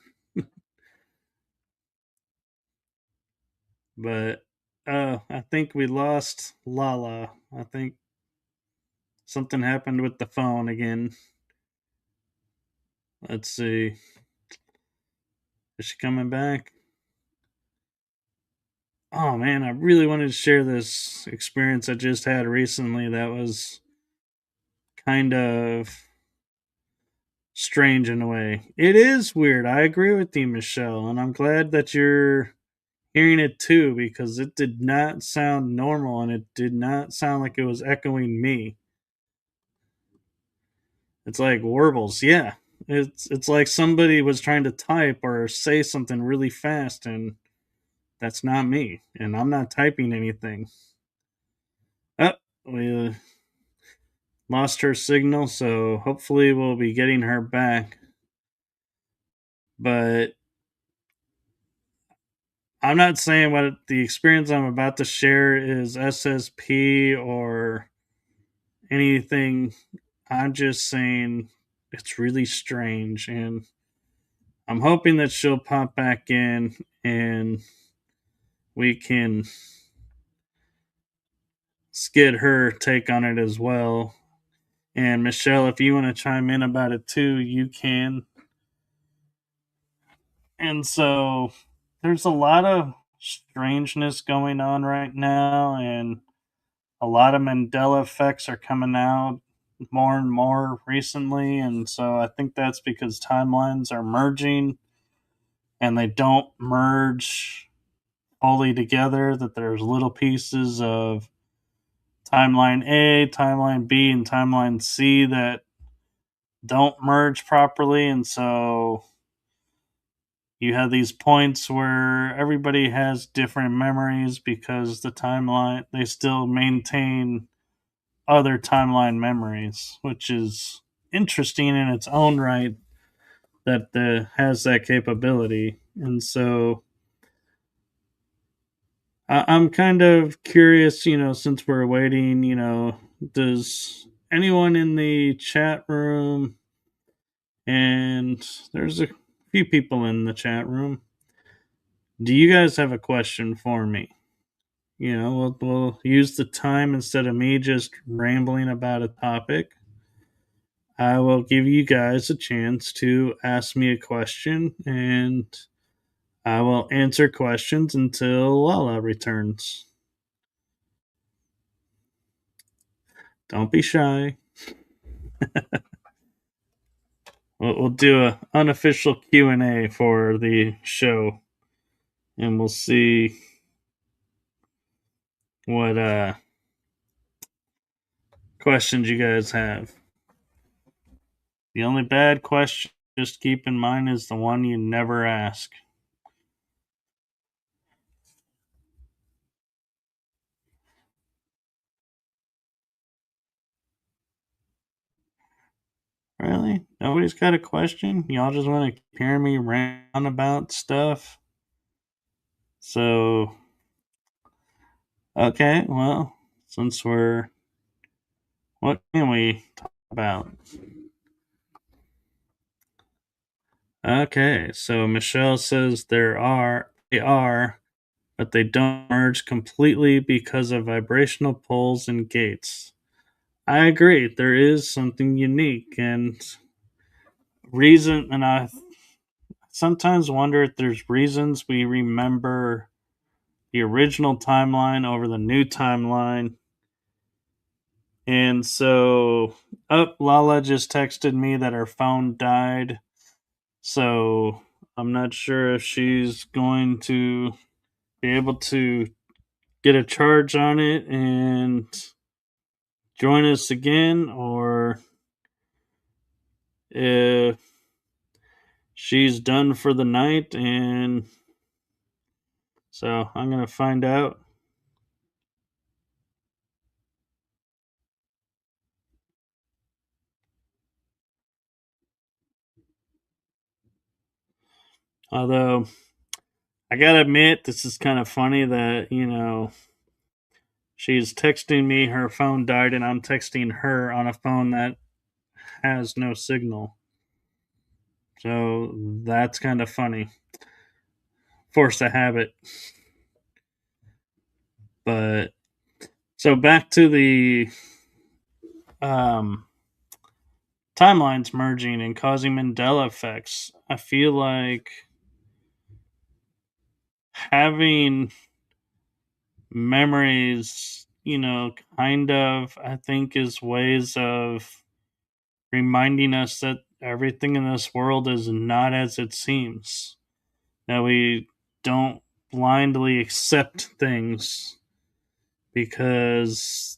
but I think we lost Lala. I think something happened with the phone again. Let's see. Is she coming back? Oh man, I really wanted to share this experience I just had recently that was kind of strange in a way. It is weird. I agree with you, Michelle, and I'm glad that you're hearing it too because it did not sound normal and it did not sound like it was echoing me. It's like warbles, yeah. It's like somebody was trying to type or say something really fast, and that's not me, and I'm not typing anything. Oh, we lost her signal, so hopefully we'll be getting her back. But I'm not saying what the experience I'm about to share is SSP or anything. I'm just saying it's really strange, and I'm hoping that she'll pop back in and we can get her take on it as well. And Michelle, if you want to chime in about it too, you can. And so there's a lot of strangeness going on right now, and a lot of Mandela effects are coming out more and more recently. And so I think that's because timelines are merging and they don't merge fully together, that there's little pieces of timeline A, timeline B, and timeline C that don't merge properly. And so you have these points where everybody has different memories because the timeline, they still maintain other timeline memories, which is interesting in its own right that has that capability. And so I'm kind of curious, since we're waiting, does anyone in the chat room, and there's a few people in the chat room, do you guys have a question for me? We'll use the time instead of me just rambling about a topic. I will give you guys a chance to ask me a question, and I will answer questions until Lala returns. Don't be shy. We'll do a unofficial Q&A for the show, and we'll see what questions you guys have. The only bad question, just keep in mind, is the one you never ask. Really? Nobody's got a question? Y'all just want to hear me rant about stuff? So, okay, well, since what can we talk about? Okay, so Michelle says they are, but they don't merge completely because of vibrational poles and gates. I agree, there is something unique and I sometimes wonder if there's reasons we remember the original timeline over the new timeline. And so, Lala just texted me that her phone died. So, I'm not sure if she's going to be able to get a charge on it and join us again, or if she's done for the night. And so, I'm going to find out. Although, I gotta admit, this is kind of funny that, she's texting me, her phone died, and I'm texting her on a phone that has no signal. So that's kind of funny. Force a habit. But so back to the um, timelines merging and causing Mandela effects. I feel like having memories, kind of, I think, is ways of reminding us that everything in this world is not as it seems. That we don't blindly accept things, because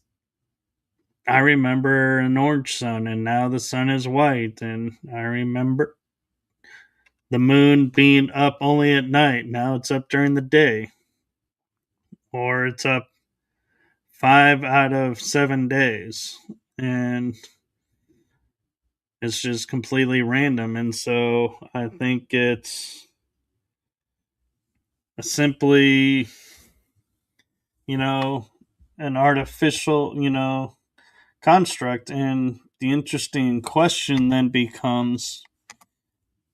I remember an orange sun and now the sun is white, and I remember the moon being up only at night, now it's up during the day, or it's up 5 out of 7 days, and it's just completely random. And so I think it's simply, you know, an artificial, construct. And the interesting question then becomes,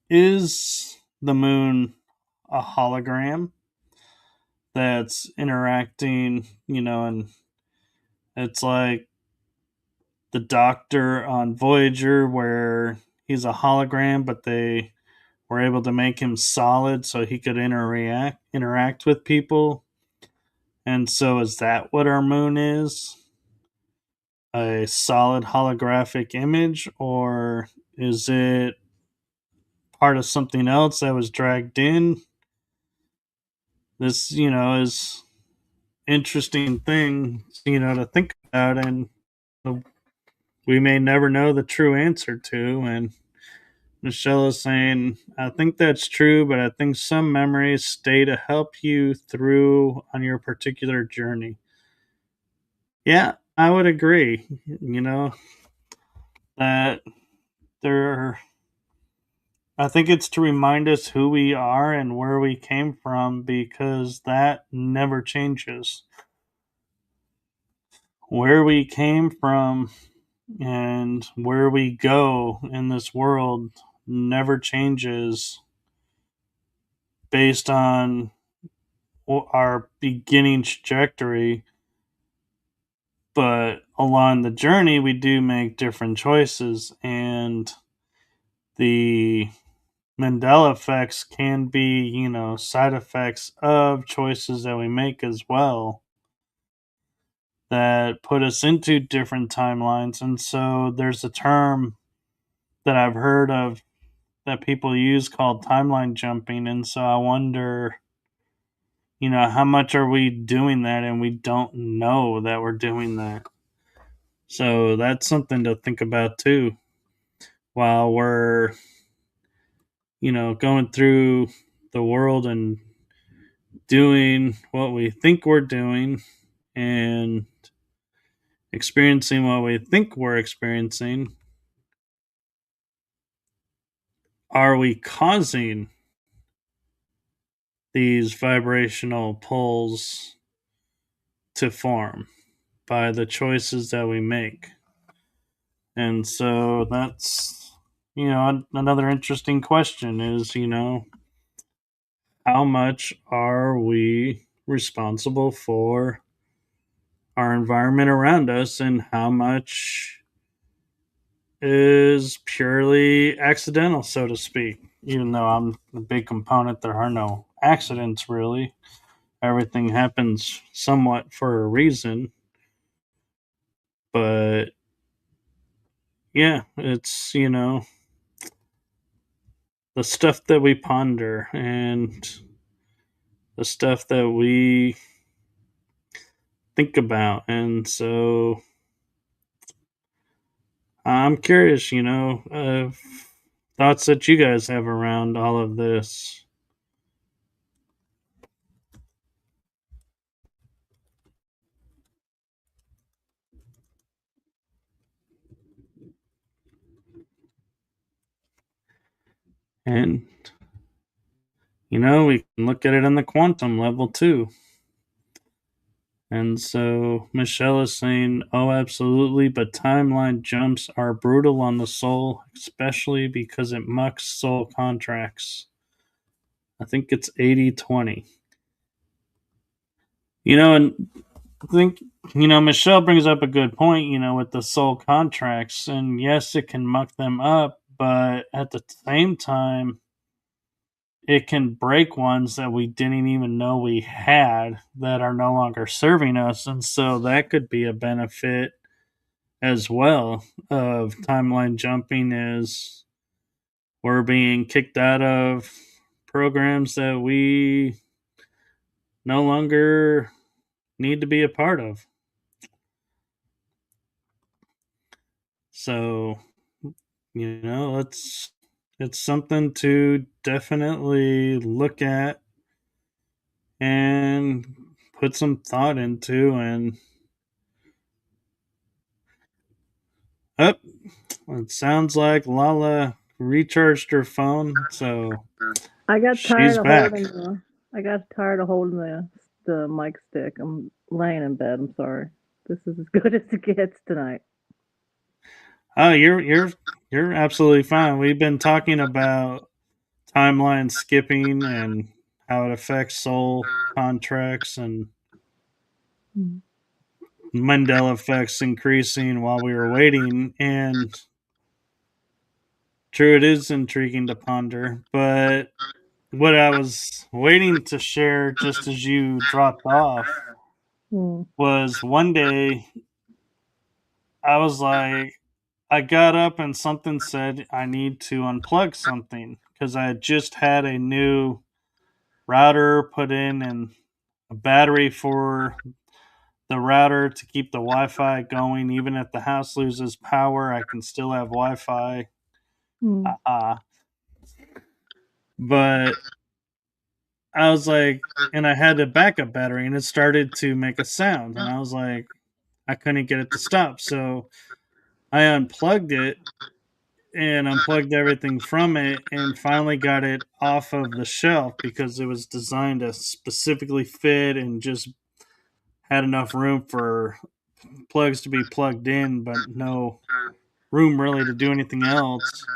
is the moon a hologram that's interacting, and it's like the Doctor on Voyager, where he's a hologram, but they were able to make him solid so he could interact with people. And so, is that what our moon is? A solid holographic image, or is it part of something else that was dragged in? This, is interesting thing, to think about, and we may never know the true answer to. And Michelle is saying, I think that's true, but I think some memories stay to help you through on your particular journey. Yeah, I would agree. That there I think it's to remind us who we are and where we came from because that never changes. Where we came from and where we go in this world never changes based on our beginning trajectory, but along the journey we do make different choices, and the Mandela effects can be, side effects of choices that we make as well that put us into different timelines. And so there's a term that I've heard of that people use called timeline jumping. And so I wonder, how much are we doing that and we don't know that we're doing that? So that's something to think about too while we're, going through the world and doing what we think we're doing and experiencing what we think we're experiencing. Are we causing these vibrational pulls to form by the choices that we make? And so that's, another interesting question is, how much are we responsible for our environment around us and how much is purely accidental, so to speak? Even though I'm a big component, there are no accidents really. Everything happens somewhat for a reason. But yeah, it's, the stuff that we ponder and the stuff that we think about. And so I'm curious, thoughts that you guys have around all of this. And, we can look at it on the quantum level too. And so Michelle is saying, oh, absolutely, but timeline jumps are brutal on the soul, especially because it mucks soul contracts. I think it's 80-20. And I think, Michelle brings up a good point, with the soul contracts. And yes, it can muck them up, but at the same time, it can break ones that we didn't even know we had that are no longer serving us. And so that could be a benefit as well of timeline jumping is we're being kicked out of programs that we no longer need to be a part of. So, it's something to definitely look at and put some thought into. And up, it sounds like Lala recharged her phone, so I got she's tired of back. holding the. I got tired of holding the mic stick. I'm laying in bed. I'm sorry. This is as good as it gets tonight. Oh, you're absolutely fine. We've been talking about timeline skipping and how it affects soul contracts and Mm. Mandela effects increasing while we were waiting. And true, it is intriguing to ponder. But what I was waiting to share just as you dropped off Mm. was one day I was like, I got up and something said I need to unplug something because I had just had a new router put in and a battery for the router to keep the Wi-Fi going. Even if the house loses power, I can still have Wi-Fi. Mm. But I was like, and I had a backup battery, and it started to make a sound, and I was like, I couldn't get it to stop, so I unplugged it, and unplugged everything from it and finally got it off of the shelf because it was designed to specifically fit and just had enough room for plugs to be plugged in, but no room really to do anything else.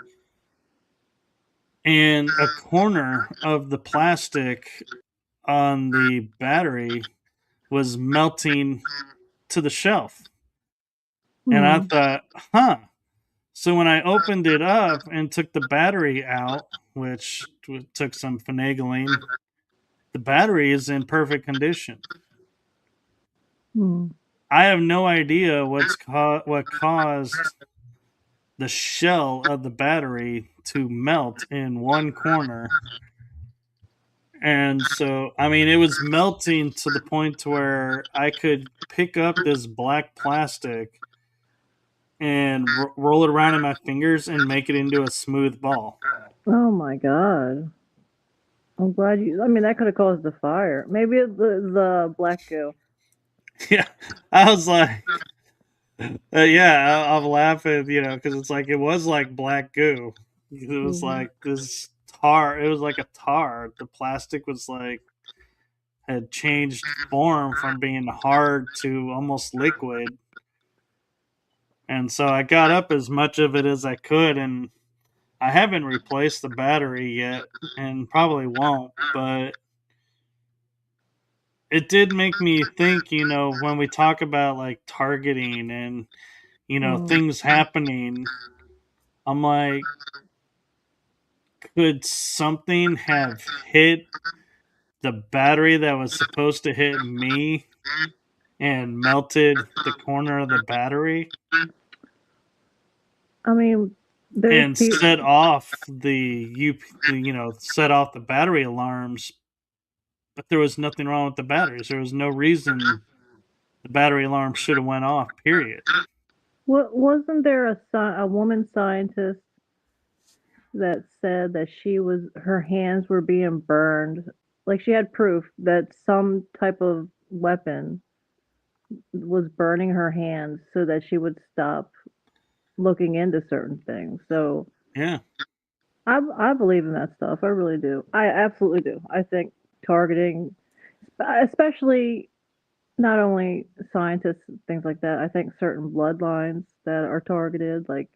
And a corner of the plastic on the battery was melting to the shelf. And I Hmm. thought, huh. So when I opened it up and took the battery out, which took some finagling, the battery is in perfect condition. Hmm. I have no idea what caused the shell of the battery to melt in one corner. And so, I mean, it was melting to the point to where I could pick up this black plastic and roll it around in my fingers and make it into a smooth ball. Oh my God. I'm glad you. I mean, that could have caused the fire. Maybe the black goo. Yeah, I was like, yeah, I'm laughing, because it's like it was like black goo. It was Hmm. like this tar. It was like a tar. The plastic was like had changed form from being hard to almost liquid. And so I got up as much of it as I could, and I haven't replaced the battery yet, and probably won't. But it did make me think, when we talk about like targeting and Hmm. things happening, I'm like, could something have hit the battery that was supposed to hit me and melted the corner of the battery I mean, there's and people. set off set off the battery alarms, but there was nothing wrong with the batteries. There was no reason the battery alarm should have went off, period. What wasn't there a woman scientist that said that her hands were being burned? Like she had proof that some type of weapon was burning her hands so that she would stop looking into certain things. So Yeah. I believe in that stuff. I really do. I absolutely do. I think targeting, especially not only scientists, things like that. I think certain bloodlines that are targeted, like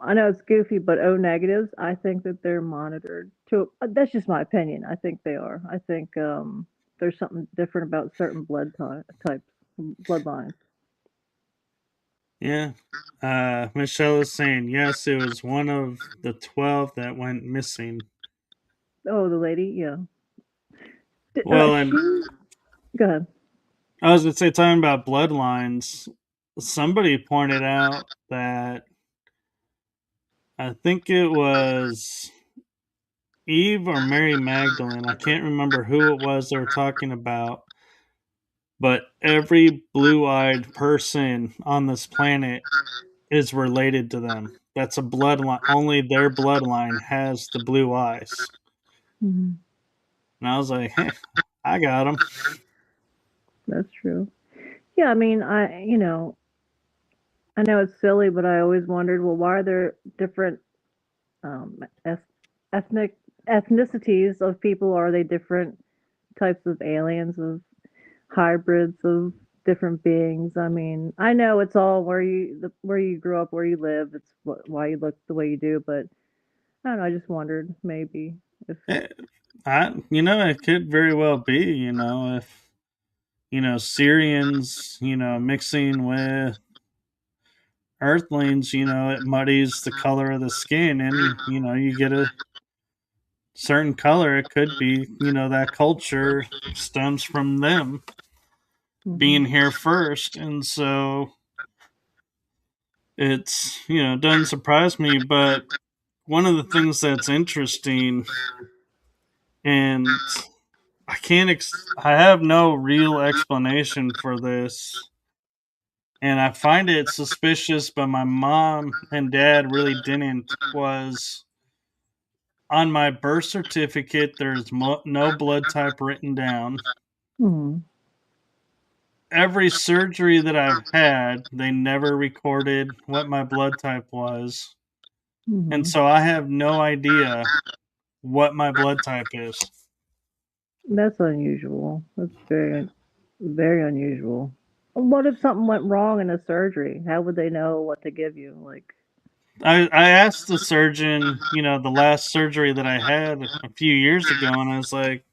I know it's goofy, but O negatives, I think that they're monitored. To that's just my opinion. I think they are. I think there's something different about certain types, bloodlines. Yeah. Michelle is saying, yes, it was one of the 12 that went missing. Oh, the lady, yeah. Well, She. and Go ahead. I was going to say, talking about bloodlines, somebody pointed out that I think it was Eve or Mary Magdalene. I can't remember who it was they were talking about, but every blue eyed person on this planet is related to them. That's a bloodline. Only their bloodline has the blue eyes. Mhm. And I was like, hey, I got them. That's true. Yeah, I mean, I know it's silly, but I always wondered, well, why are there different um, eth- ethnic ethnicities of people? Are they different types of aliens, of hybrids of different beings? I mean, I know it's all where you grew up, where you live. It's why you look the way you do. But I don't know. I just wondered maybe if. It could very well be, if, Syrians, mixing with Earthlings, it muddies the color of the skin and, you get a certain color. It could be, that culture stems from them Mhm. being here first. And so it's, doesn't surprise me. But one of the things that's interesting, and I have no real explanation for this, and I find it suspicious, but my mom and dad really didn't, was on my birth certificate, there's no blood type written down. Mhm. Every surgery that I've had, they never recorded what my blood type was. And Hmm. so I have no idea what my blood type is. That's unusual. That's very, very unusual. What if something went wrong in a surgery? How would they know what to give you? Like, I asked the surgeon, the last surgery that I had a few years ago, and I was like,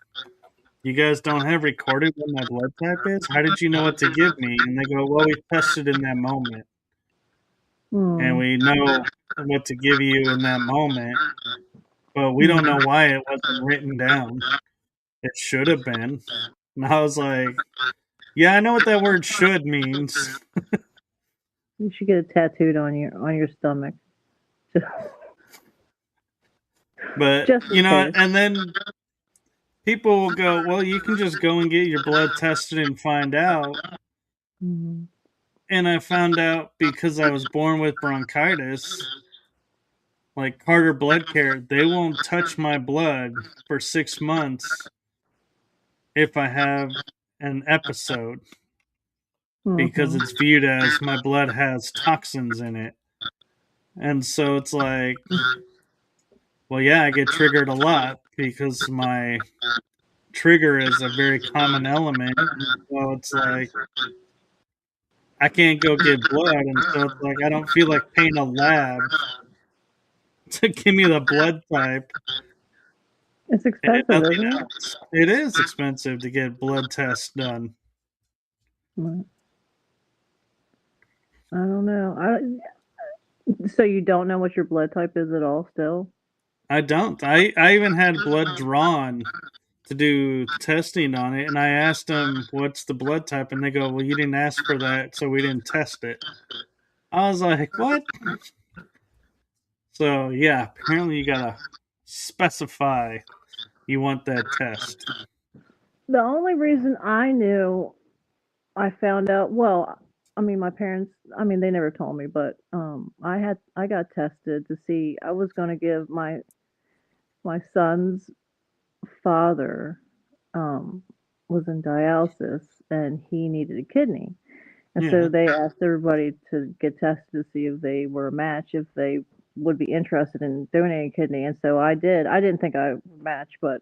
"You guys don't have recorded what my blood type is? How did you know what to give me?" And they go, "Well, we tested in that moment, and hmm, we know what to give you in that moment, but we don't know hmm. why it wasn't written down. It should have been." And I was like, "Yeah, I know what that word 'should' means." You should get it tattooed on your stomach, But, just in case. and then people will go, "Well, you can just go and get your blood tested and find out." Hmm. And I found out because I was born with bronchitis, like Carter Blood Care, they won't touch my blood for 6 months if I have an episode because Hmm. it's viewed as my blood has toxins in it. And so it's like, well, yeah, I get triggered a lot because my trigger is a very common element. And so it's like, I can't go get blood. And so it's like, I don't feel like paying a lab to give me the blood type It's and expensive, nothing isn't it? else. It is expensive to get blood tests done. Right. I don't know. So you don't know what your blood type is at all still? I don't. I even had blood drawn to do testing on it, and I asked them, "What's the blood type?" And they go, "Well, you didn't ask for that, so we didn't test it." I was like, "What?" So, yeah, apparently you gotta specify you want that test. The only reason I knew, I found out, well, I mean, my parents, I mean, they never told me, but I got tested to see. I was going to give my son's father, um was in dialysis, and he needed a kidney. And so Yeah. they asked everybody to get tested to see if they were a match, if they would be interested in donating a kidney. And so I did. I didn't think I would match, but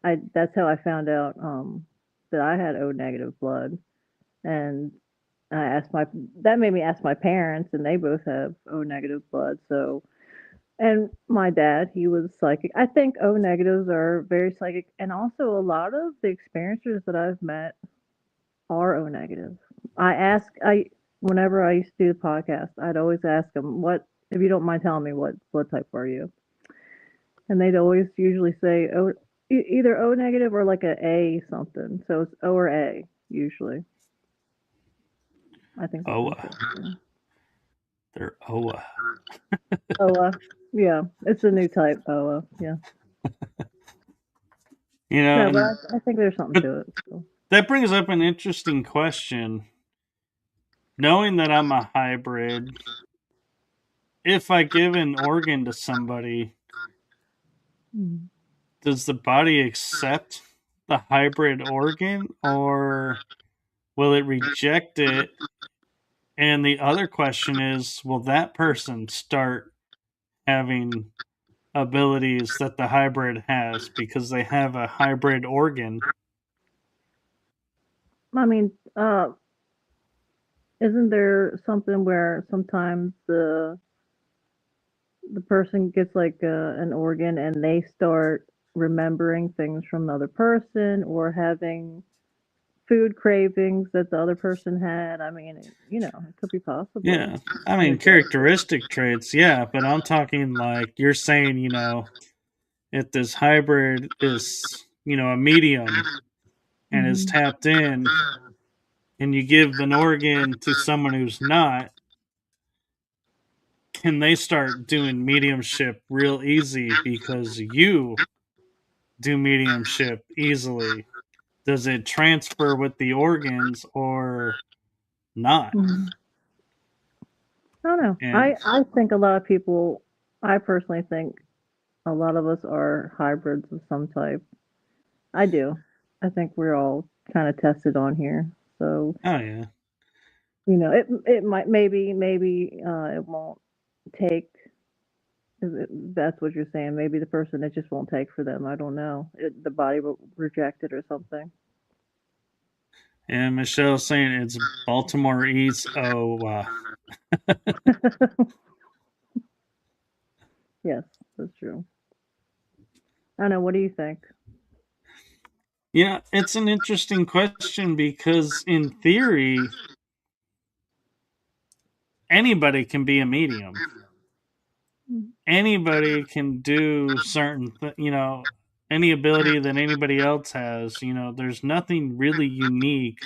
I that's how I found out that I had O negative blood. And I asked my that made me ask my parents, and they both have O negative blood. So, and my dad, he was psychic. I think O negatives are very psychic, and also a lot of the experiencers that I've met are O negative. I whenever I used to do the podcast, I'd always ask them, "What, if you don't mind telling me, what blood type are you?" And they'd always usually say O, either O negative or like a something. So it's O or A usually. I think that's OA. interesting. They're OA. OA, yeah, it's a new type. OA, yeah. No, but And I think there's something but to it. So. that brings up an interesting question. Knowing that I'm a hybrid, if I give an organ to somebody, Mm. does the body accept the hybrid organ or will it reject it? And the other question is, will that person start having abilities that the hybrid has because they have a hybrid organ? I mean, isn't there something where sometimes the person gets like an organ and they start remembering things from the other person, or having food cravings that the other person had? I mean, it could be possible. Yeah. I mean, Energetically. characteristic traits, yeah, but I'm talking like you're saying, if this hybrid is, a medium and is Hmm. tapped in and you give an organ to someone who's not, can they start doing mediumship real easy because you do mediumship easily? Does it transfer with the organs or not? Hmm. I don't know. And I think a lot of people. I personally think a lot of us are hybrids of some type. I do. I think we're all kind of tested on here. So, oh yeah, it might, maybe it won't take That's what you're saying. Maybe the person, it just won't take for them. I don't know. The body will reject it or something. And Michelle's saying it's Baltimore East. Oh, Yes, that's true. I don't know. What do you think? yeah, it's an interesting question because in theory, anybody can be a medium. Mm. Anybody can do any ability that anybody else has. There's nothing really unique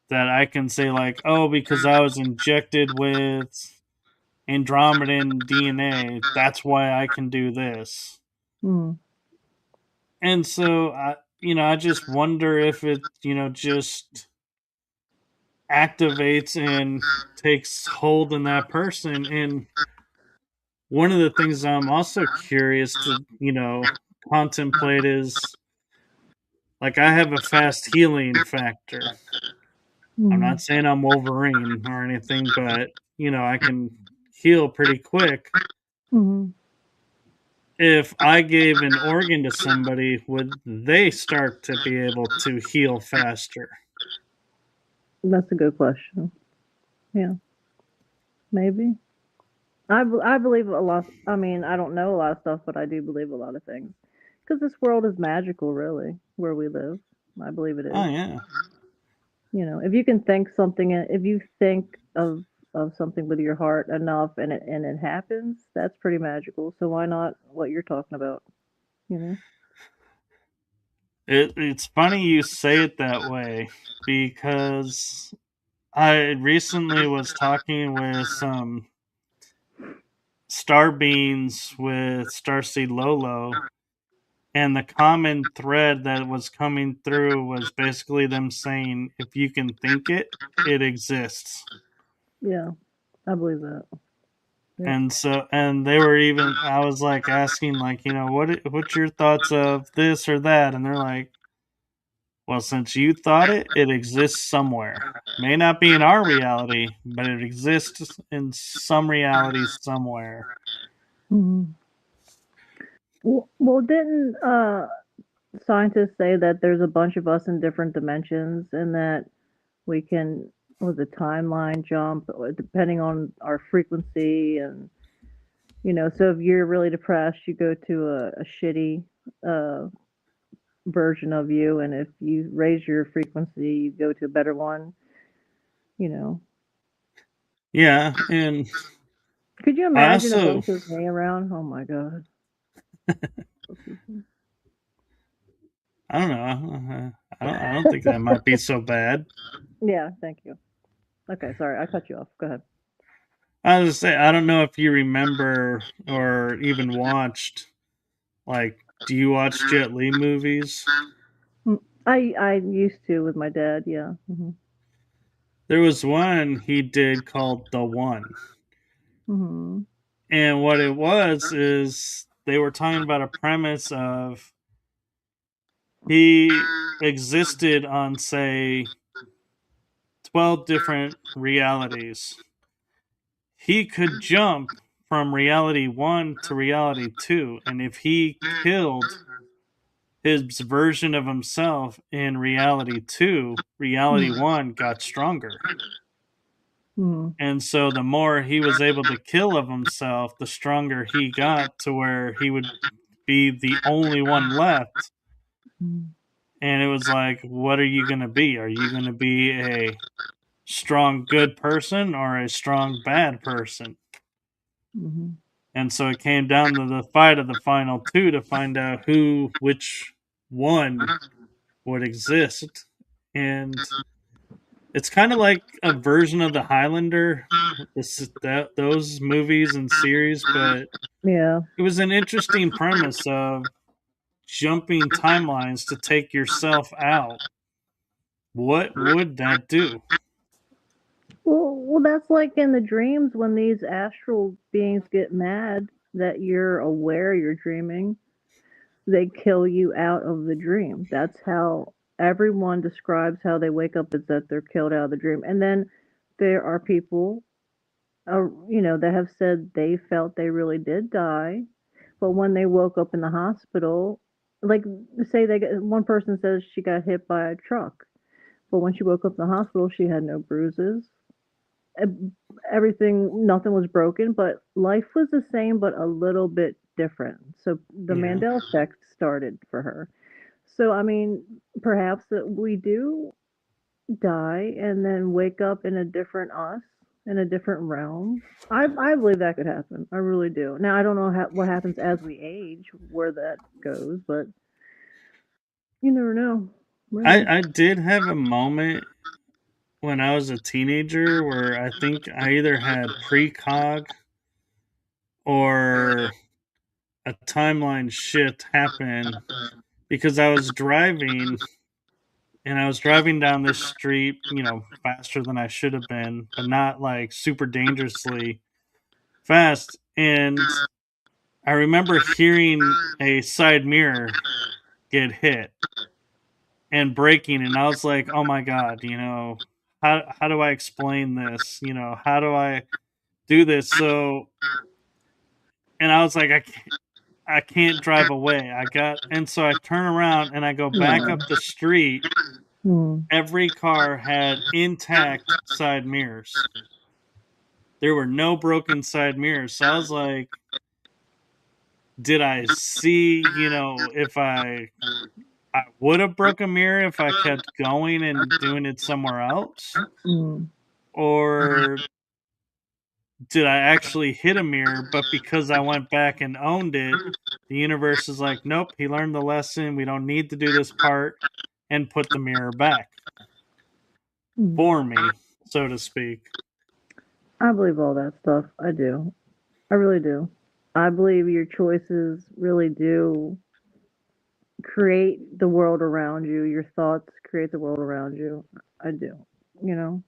that I can say like, oh, because I was injected with Andromedan DNA, that's why I can do this. Mm. And so I just wonder if it, just activates and takes hold in that person. And one of the things I'm also curious to, contemplate is like I have a fast healing factor. I'm Mm. not saying I'm Wolverine or anything, but I can heal pretty quick. Mm. If I gave an organ to somebody, would they start to be able to heal faster? That's a good question. Yeah, maybe. I believe a lot. I mean, I don't know a lot of stuff, but I do believe a lot of things because this world is magical, really, where we live. I believe it Oh is. yeah. If you can think something, if you think of something with your heart enough, and it happens, that's pretty magical. So why not what you're talking about? You know? It's funny you say it that way because I recently was talking with some star beings with Starseed Lolo, and the common thread that was coming through was basically them saying, if you can think it, it exists. Yeah, I believe that. Yep. And they were even, I was like asking, like, what's your thoughts of this or that? And they're like, well, since you thought it, it exists somewhere. May not be in our reality, but it exists in some reality somewhere. Mhm. Well, didn't scientists say that there's a bunch of us in different dimensions, and that we can, was a timeline jump depending on our frequency, and so if you're really depressed, you go to a shitty uh, version of you, and if you raise your frequency, you go to a better one. You know, Yeah, and could you I imagine a also, bunch of me around? Oh my god. I don't know, I don't think that might be so bad. Yeah, thank you. Okay, sorry, I cut you off. Go ahead. I was just say I don't know if you remember or even watched, like, do you watch Jet Li movies? I used to with my dad. Yeah. Mhm. There was one he did called The One. Mhm. And what it was is they were talking about a premise of he existed on, say, 12 different realities. He could jump from reality 1 to reality 2, and if he killed his version of himself in reality 2, reality Mhm. 1 got stronger. Mhm. And so the more he was able to kill of himself, the stronger he got to where he would be the only one left. Mhm. And it was like, what are you going to be? Are you going to be a strong good person or a strong bad person? Mhm. And so it came down to the fight of the final two to find out which one would exist. And it's kind of like a version of the Highlander, those movies and series, but Yeah. it was an interesting premise of jumping timelines to take yourself out. What would that do? Well, that's like in the dreams when these astral beings get mad that you're aware you're dreaming, they kill you out of the dream. That's how everyone describes how they wake up, is that they're killed out of the dream. And then there are people that have said they felt they really did die, but when they woke up in the hospital, like say one person says she got hit by a truck, but when she woke up in the hospital, she had no bruises. e- Everything, nothing was broken, but life was the same, but a little bit different. So the Yeah. Mandela effect started for her. So, I mean, perhaps that we do die and then wake up in a different us, in a different realm. I believe that could happen. I really do. Now, I don't know what happens as we age, where that goes, but you never know, really. I did have a moment when I was a teenager where I think I either had precog or a timeline shift happen because I was driving and I was driving down this street, faster than I should have been, but not like super dangerously fast. And I remember hearing a side mirror get hit and breaking, and I was like, "Oh my god, how do I explain this? How do I do this?" So, and I was like, I can't drive away. And so I turn around and I go back No. up the street. Hmm. Every car had intact side mirrors. There were no broken side mirrors. So I was like, did I see, if I would have broke a mirror if I kept going and doing it somewhere else? Hmm. Or did I actually hit a mirror, but because I went back and owned it, the universe is like, "Nope, he learned the lesson. We don't need to do this part," and put the mirror back Hmm. for me, so to speak. I believe all that stuff. I do. I really do. I believe your choices really do create the world around you. Your thoughts create the world around you. I do. You know,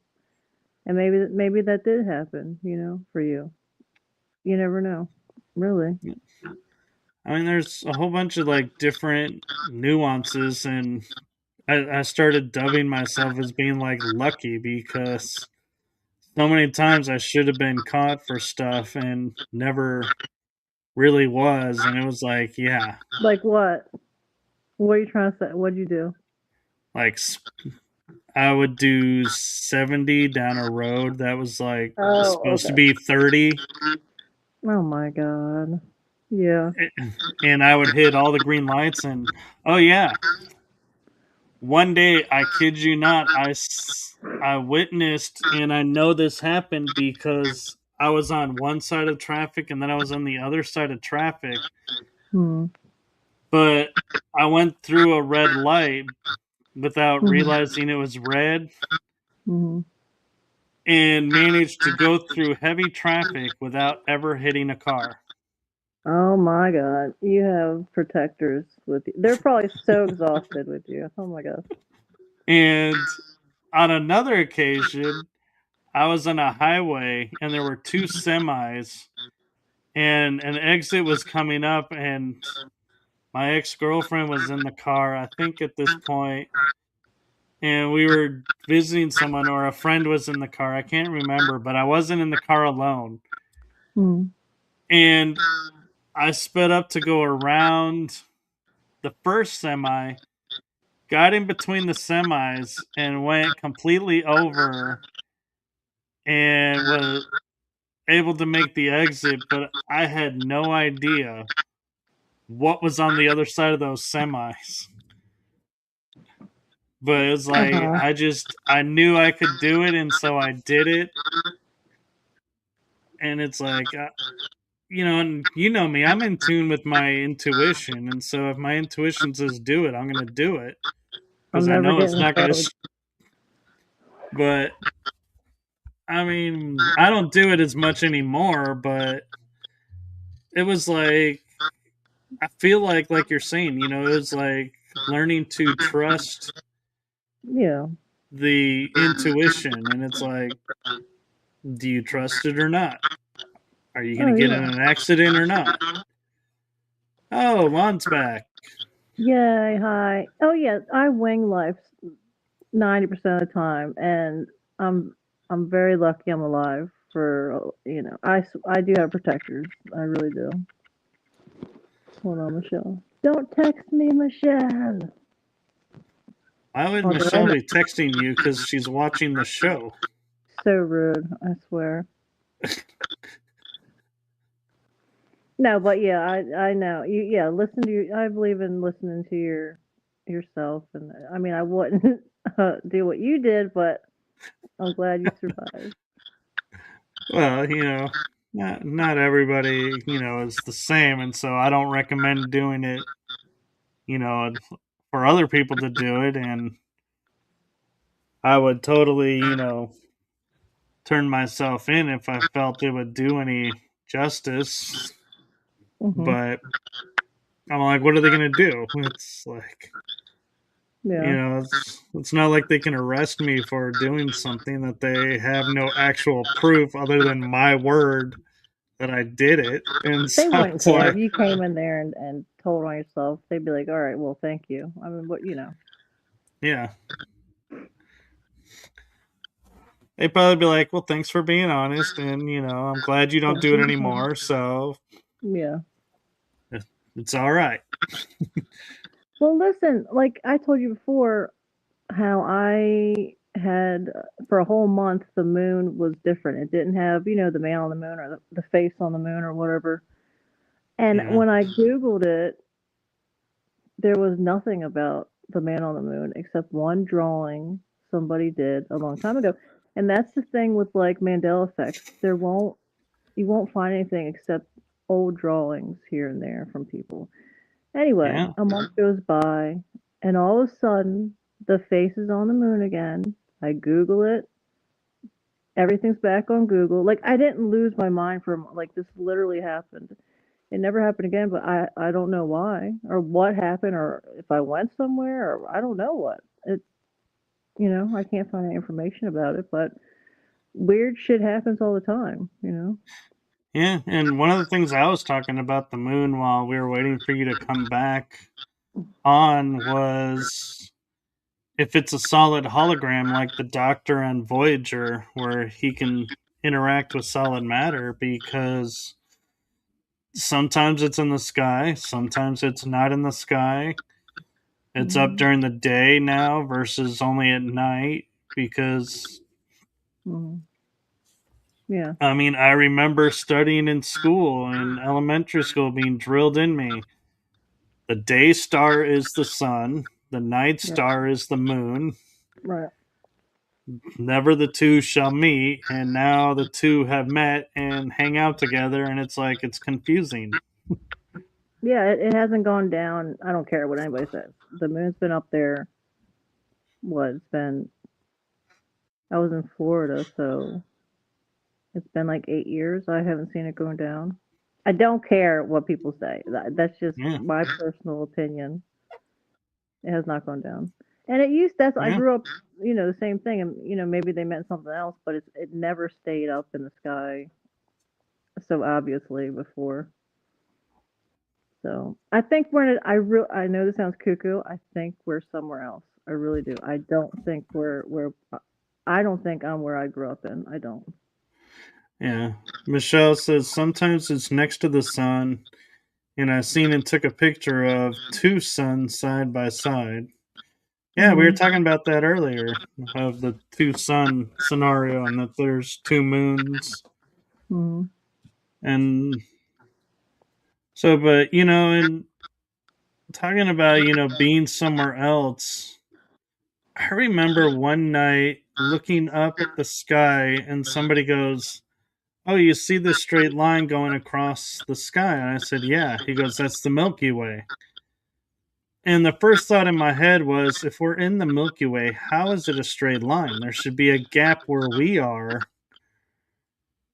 and maybe that did happen. For you. You never know. Really. I mean, there's a whole bunch of like different nuances, and I started dubbing myself as being like lucky because so many times I should have been caught for stuff and never really was. And it was like, yeah, Like what? What are you trying to say? What'd you do? like I would do 70 down a road that was like Oh, supposed to okay. be 30, Oh my God. Yeah. and I would hit all the green lights. And oh, yeah, one day, I kid you not, I witnessed, and I know this happened because I was on one side of traffic and then I was on the other side of traffic, Hmm. but I went through a red light without Hmm. realizing it was red Hmm. and managed to go through heavy traffic without ever hitting a car. Oh my God. You have protectors with you. They're probably so exhausted with you. Oh my God. And on another occasion, I was on a highway and there were two semis and an exit was coming up, and my ex-girlfriend was in the car, I think at this point, and we were visiting someone, or a friend was in the car, I can't remember, but I wasn't in the car alone. Hmm. And I sped up to go around the first semi, got in between the semis and went completely over and was able to make the exit, but I had no idea what was on the other side of those semis. But it was like Uh-huh. I knew I could do it, and so I did it. And it's like, and you know me, I'm in tune with my intuition, and so if my intuition says do it, I'm gonna do it because I'm I never know it's getting not gonna. started. But I mean, I don't do it as much anymore. But it was like I feel like you're saying, it was like learning to trust Yeah. the intuition, and it's like, do you trust it or not? Are you Oh gonna get in yeah. an accident or not? Oh, Lon's back. Yay, hi. Oh yeah, I wing life 90% of the time, and I'm I'm very lucky I'm alive. for I do have protectors. I really do. Hold on, Michelle. Don't text me, Michelle. Why would Although I Michelle be texting you because she's watching the show? so rude, I swear. No, but yeah, I know. Listen to I believe in listening to yourself, and I mean, I wouldn't do what you did, but I'm glad you survived. Well, not everybody, is the same, and so I don't recommend doing it, you know, for other people to do it, and I would totally, turn myself in if I felt it would do any justice. Mhm. But I'm like, what are they gonna do? It's like, Yeah. it's not like they can arrest me for doing something that they have no actual proof other than my word that I did it. And They so wouldn't it's care if like, you came in there and told on yourself. They'd be like, "All right, well, thank you." I mean, what. yeah, they'd probably be like, well, thanks for being honest, and I'm glad you don't Thank do it you. anymore. So Yeah. it's all right. Well, listen, like I told you before, how I had for a whole month the moon was different. It didn't have, the man on the moon or the face on the moon or whatever. And Yeah, when I Googled it, there was nothing about the man on the moon except one drawing somebody did a long time ago. And that's the thing with like Mandela effects. You won't find anything except old drawings here and there from people. Anyway, yeah, a month goes by, and all of a sudden, the face is on the moon again. I Google it. Everything's back on Google. Like I didn't lose my mind from like this literally happened. It never happened again, but I don't know why or what happened or if I went somewhere or I don't know what. I can't find any information about it, but weird shit happens all the time. yeah. And one of the things I was talking about the moon while we were waiting for you to come back on was if it's a solid hologram like the Doctor on Voyager, where he can interact with solid matter, because sometimes it's in the sky, sometimes it's not in the sky. It's up Mhm. during the day now versus only at night because Mhm. Yeah. I mean, I remember studying in school, in elementary school, being drilled in me. The day star is the sun, the night Right. star is the moon. Right. Never the two shall meet, and now the two have met and hang out together, and it's like it's confusing. Yeah, it hasn't gone down. I don't care what anybody says. The moon's been up there. What? It's been. I was in Florida, so it's been like 8 years. I haven't seen it going down. I don't care what people say. That's just Yeah, my personal opinion. It has not gone down. And it used. That's I yeah, grew up. The same thing, and maybe they meant something else, but it never stayed up in the sky so obviously before. So I think we're in. I know this sounds cuckoo. I think we're somewhere else. I really do. I don't think we're. I don't think I'm where I grew up in. I don't. yeah. Michelle says sometimes it's next to the sun, and I seen and took a picture of two suns side by side. Yeah, we were Mhm. talking about that earlier of the two sun scenario and that there's two moons. Mhm. And so, but, and talking about, being somewhere else, I remember one night looking up at the sky and somebody goes, "Oh, you see this straight line going across the sky?" And I said, "Yeah." He goes, "That's the Milky Way." And the first thought in my head was, if we're in the Milky Way, how is it a straight line? There should be a gap where we are,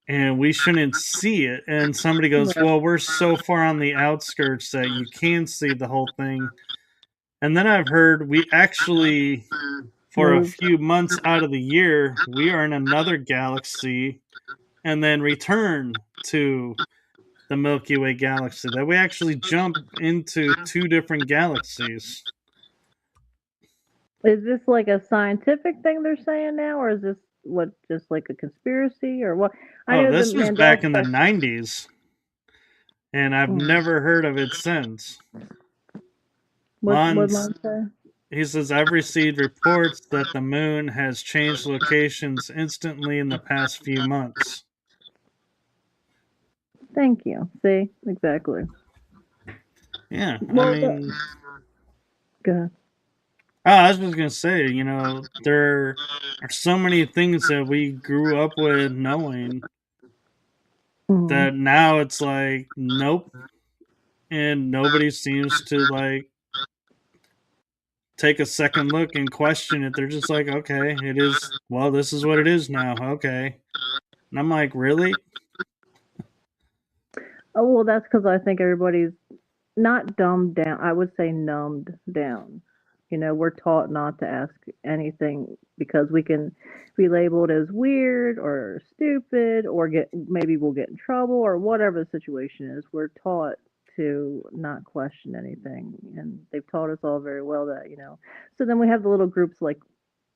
and we shouldn't see it. And somebody goes, Right. well, we're so far on the outskirts that you can see the whole thing. And then I've heard we actually, for a Moved. few months out of the year, we are in another galaxy and then return to the Milky Way galaxy. That we actually jump into two different galaxies. Is this like a scientific thing they're saying now, or is this? what, just like a conspiracy or what? I Oh, know the this was Mandela back in the effect. 90s, and I've Mm. never heard of it since. What Lon's line say? He says I've received reports that the moon has changed locations instantly in the past few months. Thank you. See, exactly. Yeah, I Well, mean, good. I was just gonna say, there are so many things that we grew up with knowing Mm. that now it's like, nope, and nobody seems to like take a second look and question it. They're just like, okay, it is. Well, this is what it is now. Okay, and I'm like, really? Oh well, that's because I think everybody's not dumbed down. I would say numbed down. You know, we're taught not to ask anything because we can be labeled as weird or stupid or get maybe we'll get in trouble or whatever the situation is. We're taught to not question anything, and they've taught us all very well that, you know. So then we have the little groups like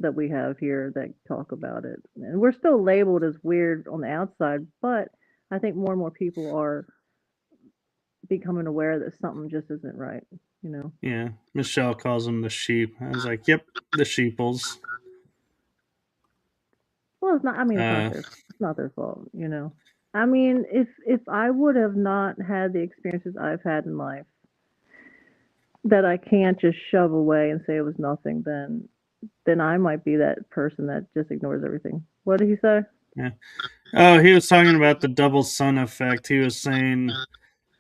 that we have here that talk about it. And we're still labeled as weird on the outside, but I think more and more people are becoming aware that something just isn't right, you know. Yeah, Michelle calls them the sheep. I was like, yep, the sheeples. Well, it's not. I mean, Uh, it's not their fault, you know. I mean, if I would have not had the experiences I've had in life that I can't just shove away and say it was nothing, then I might be that person that just ignores everything. What did he say? yeah. Oh, he was talking about the double sun effect. He was saying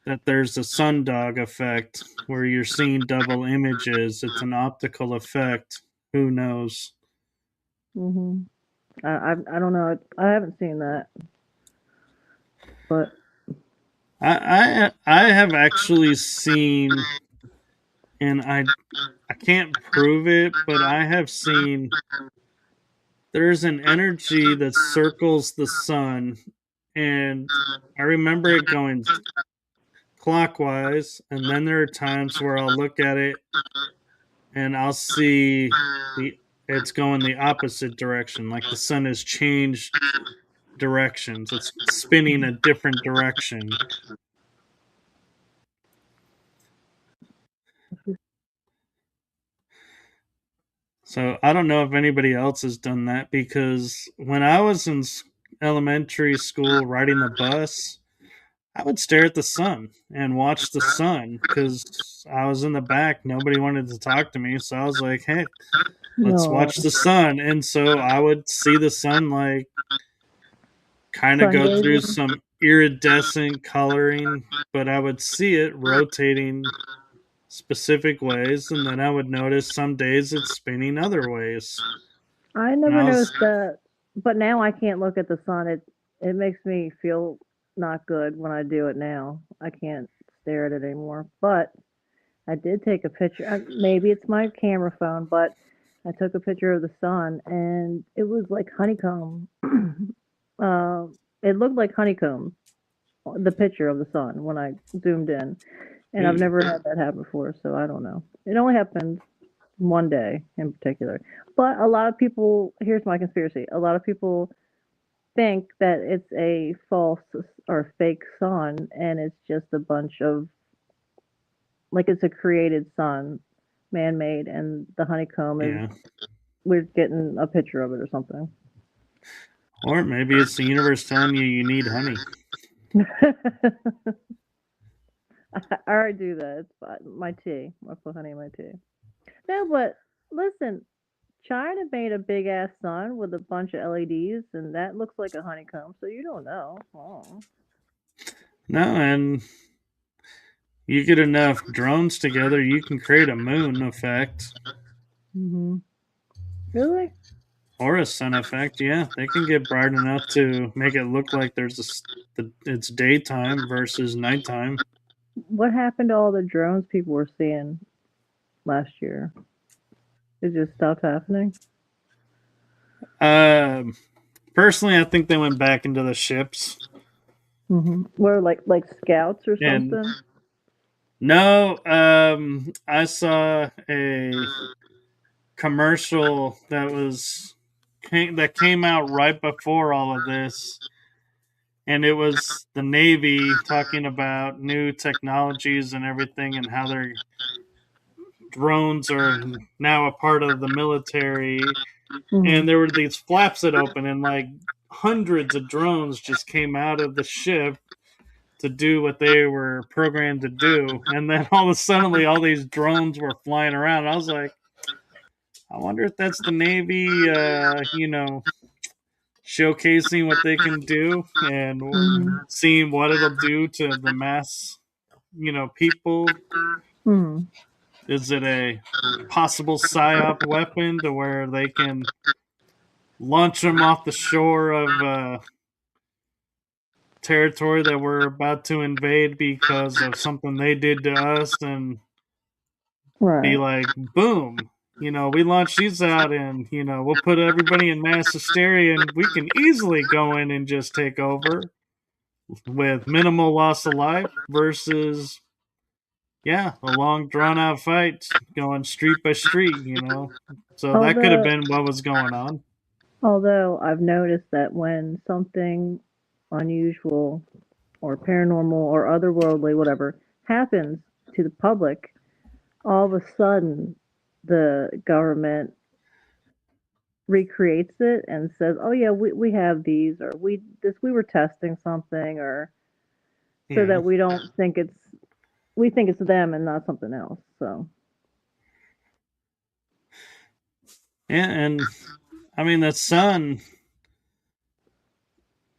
that there's a sundog effect where you're seeing double images. It's an optical effect. Who knows? Mhm. I don't know. I haven't seen that, but I have actually seen, and I can't prove it, but I have seen there's an energy that circles the sun, and I remember it going clockwise, and then there are times where I'll look at it and I'll see the it's going the opposite direction, like the sun has changed directions. It's spinning a different direction. So I don't know if anybody else has done that because when I was in elementary school riding the bus, I would stare at the sun and watch the sun because I was in the back. Nobody wanted to talk to me. So I was like, hey, let's no. watch the sun. And so I would see the sun like kind of Sun go through gazing. some iridescent coloring, but I would see it rotating specific ways. And then I would notice some days it's spinning other ways. I And never I was, noticed that, but now I can't look at the sun. It makes me feel not good when I do it now. I can't stare at it anymore. But I did take a picture. Maybe it's my camera phone, but I took a picture of the sun, and it was like honeycomb. uh, it looked like honeycomb. The picture of the sun when I zoomed in, and I've ooh, never had that happen before, so I don't know. It only happened one day in particular. But a lot of people, here's my conspiracy. A lot of people think that it's a false or fake sun and it's just a bunch of like it's a created sun, man-made, and the honeycomb is yeah. we're getting a picture of it or something. Or maybe it's the universe telling you you need honey. I already do that. It's fine. My tea. I put honey in my tea. No, but listen, China made a big ass sun with a bunch of LEDs, and that looks like a honeycomb. So you don't know. Oh. No, and you get enough drones together, you can create a moon effect Mhm. Really? or a sun effect. Yeah, they can get bright enough to make it look like it's daytime versus nighttime. What happened to all the drones people were seeing last year? It just stopped happening. Um, Personally, I think they went back into the ships. Were like scouts or And something? no, I saw a commercial that was that came out right before all of this, and it was the Navy talking about new technologies and everything, and how their drones are now a part of the military. Mhm. And there were these flaps that open, and like hundreds of drones just came out of the ship to do what they were programmed to do. And then all of a sudden, all these drones were flying around. I was like, I wonder if that's the Navy, showcasing what they can do and Mhm. seeing what it'll do to the mass, people. Mhm. Is it a possible psyop weapon to where they can launch them off the shore of territory that we're about to invade because of something they did to us, and be Right. like, boom, we launch these out, and we'll put everybody in mass hysteria, and we can easily go in and just take over with minimal loss of life versus, yeah, a long drawn out fight going street by street. So that could have Although been what was going on. although I've noticed that when something unusual or paranormal or otherworldly, whatever, happens to the public, all of a sudden the government recreates it and says, "Oh yeah, we have these," or we were testing something," or so Yeah. that we don't think we think it's them and not something else. So, Yeah, and I mean the sun,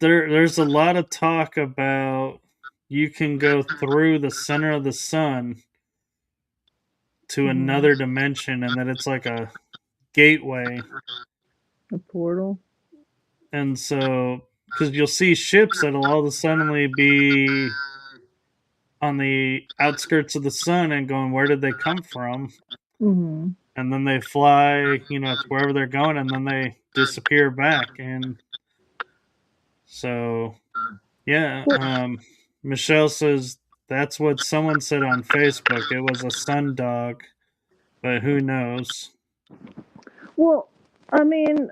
there's a lot of talk about you can go through the center of the sun to mhm. another dimension, and that it's like a gateway. A portal. And so, because you'll see ships that'll all of a suddenly be on the outskirts of the sun and going, where did they come from? Mhm. And then they fly, to wherever they're going, and then they disappear back. And so, yeah, Michelle says that's what someone said on Facebook. It was a sun dog, but who knows? Well, I mean,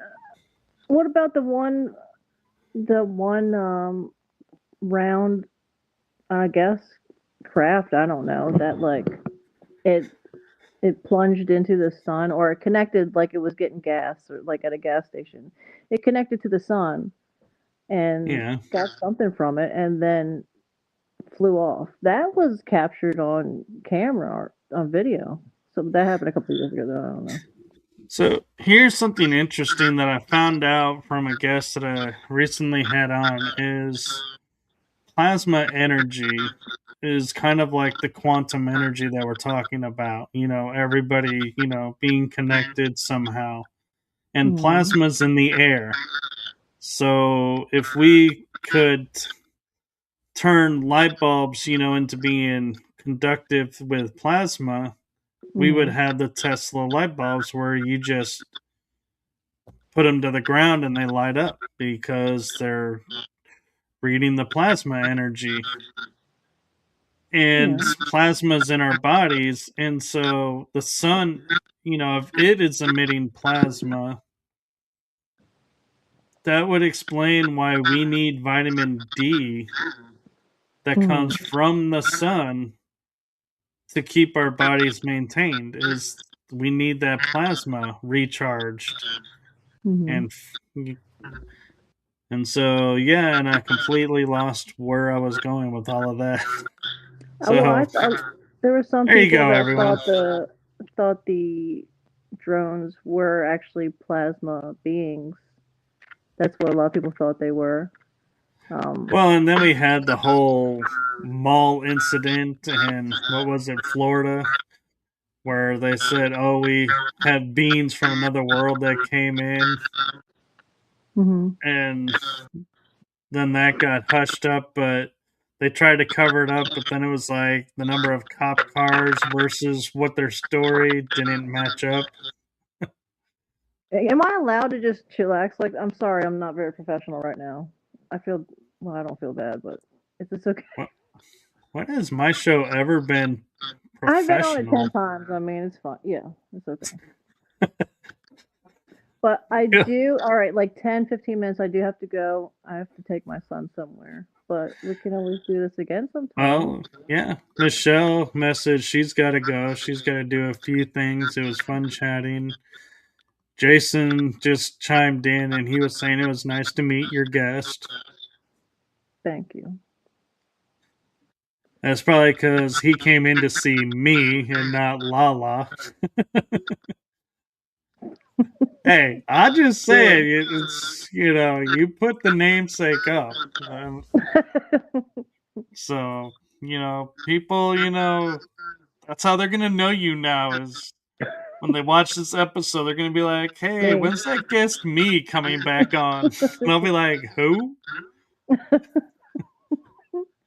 what about the one round, I guess, craft, I don't know, that like it it plunged into the sun, or it connected, like it was getting gas, or like at a gas station. It connected to the sun and Yeah. got something from it and then flew off. That was captured on camera or on video. So that happened a couple of years ago though, I don't know. So here's something interesting that I found out from a guest that I recently had on is plasma energy is kind of like the quantum energy that we're talking about. Everybody, being connected somehow. And Mhm. plasma's in the air. So if we could turn light bulbs, into being conductive with plasma, we would Mhm. have the Tesla light bulbs where you just put them to the ground and they light up because they're reading the plasma energy. And Yeah. plasma's in our bodies, and so the sun, if it is emitting plasma, that would explain why we need vitamin D that Mhm. comes from the sun to keep our bodies maintained. Is we need that plasma recharged. Mhm. And and so, yeah, and I completely lost where I was going with all of that. Well, I So thought there were some there you people go, that everyone. thought the drones were actually plasma beings. That's what a lot of people thought they were. Um, Well, and then we had the whole mall incident, and what was it, Florida, where they said, "Oh, we had beings from another world that came in," mhm. and then that got hushed up, but they tried to cover it up, but then it was like the number of cop cars versus what their story didn't match up. Am I allowed to just chillax? Like, I'm sorry, I'm not very professional right now. I feel well. I don't feel bad, but is this okay? What, what has my show ever been I've been on it ten professional? times. I mean, it's fine. Yeah, it's okay. But I Yeah. do, all right, like 10, 15 minutes. I do have to go. I have to take my son somewhere. But we can always do this again sometime. Oh, yeah. Michelle messaged she's got to go. She's got to do a few things. It was fun chatting. Jason just chimed in and he was saying it was nice to meet your guest. Thank you. That's probably because he came in to see me and not Lala. Hey, I just Sure. say it's you put the namesake up. So people that's how they're gonna know you now is when they watch this episode. They're gonna be like, "Hey, Me. when's that guest me coming back on?" And I'll be like, "Who?"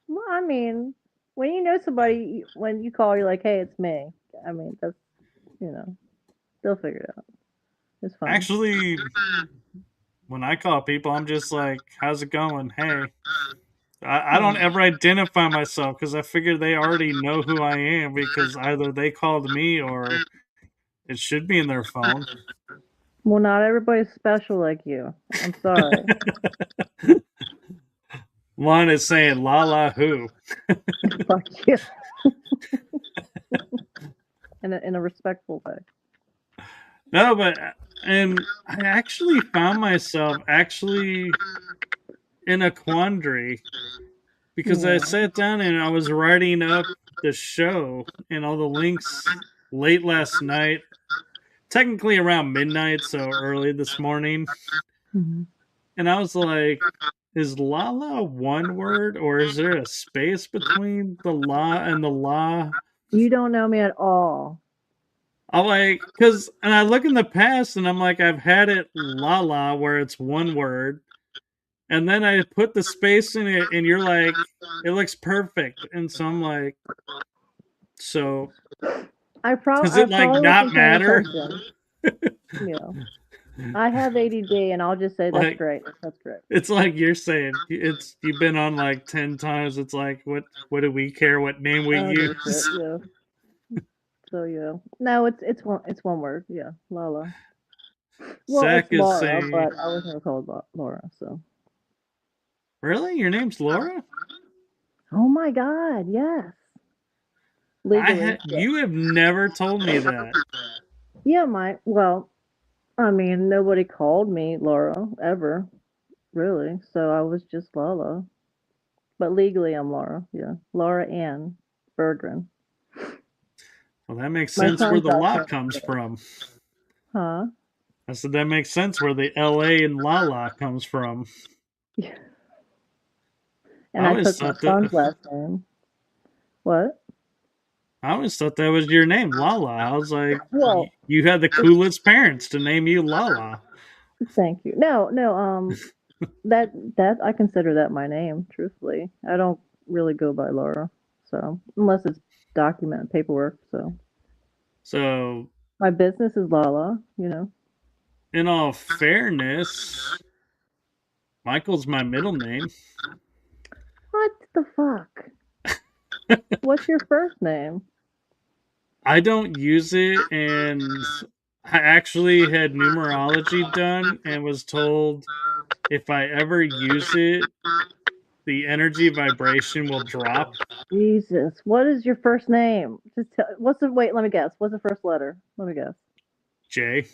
Well, I mean, when you know somebody, when you call, you're like, "Hey, it's me." I mean, that's you know, they'll figure it out. It's fine. Actually, when I call people, I'm just like, "How's it going?" Hey, I don't Hmm. ever identify myself because I figure they already know who I am because either they called me or it should be in their phone. Well, not everybody's special like you. I'm sorry. One is saying "La La Who." Fuck you in a respectful way. No, but and I actually found myself actually in a quandary because I Yeah. sat down and I was writing up the show and all the links late last night, technically around midnight, so early this morning. Hmm. And I was like, is Lala one word or is there a space between the la and the la? You don't know me at all. I'm like, because, and I look in the past and I'm like, I've had it Lala where it's one word. And then I put the space in it and you're like, it looks perfect. And so I'm like, so does I it like probably not wasn't paying matter? attention. Yeah. I have ADD, and I'll just say that's Like, great. That's great. it's like you're saying it's you've been on like 10 times. It's like what do we care what name we I don't give a shit. use? Yeah. So yeah. No, it's one word. Yeah, Lala. Well, Zach it's is Laura, saying, but I was never called Laura. So. really? Your name's Laura? Oh my God! Yes. Legally. Yes. You have never told me that. Yeah, my well, I mean, nobody called me Laura ever, really. So I was just Lala. But legally, I'm Laura. Yeah, Laura Ann Bergren. Well, that makes My sense where son's the last law name comes is Bergren. from. Huh? I said that makes sense where the LA and Lala comes from. Yeah. I And I always took my thought that son's last name. What? I always thought that was your name, Lala. I was like, Well, you had the coolest parents to name you Lala. thank you. No, no. That I consider that my name. Truthfully, I don't really go by Laura. So unless it's document paperwork. So So, my business is Lala. You know. in all fairness, Michael's my middle name. What the fuck? What's your first name? I don't use it, and I actually had numerology done and was told if I ever use it, the energy vibration will drop. Jesus, what is your first name? Just tell, what's the wait? Let me guess. What's the first letter? Let me guess. J.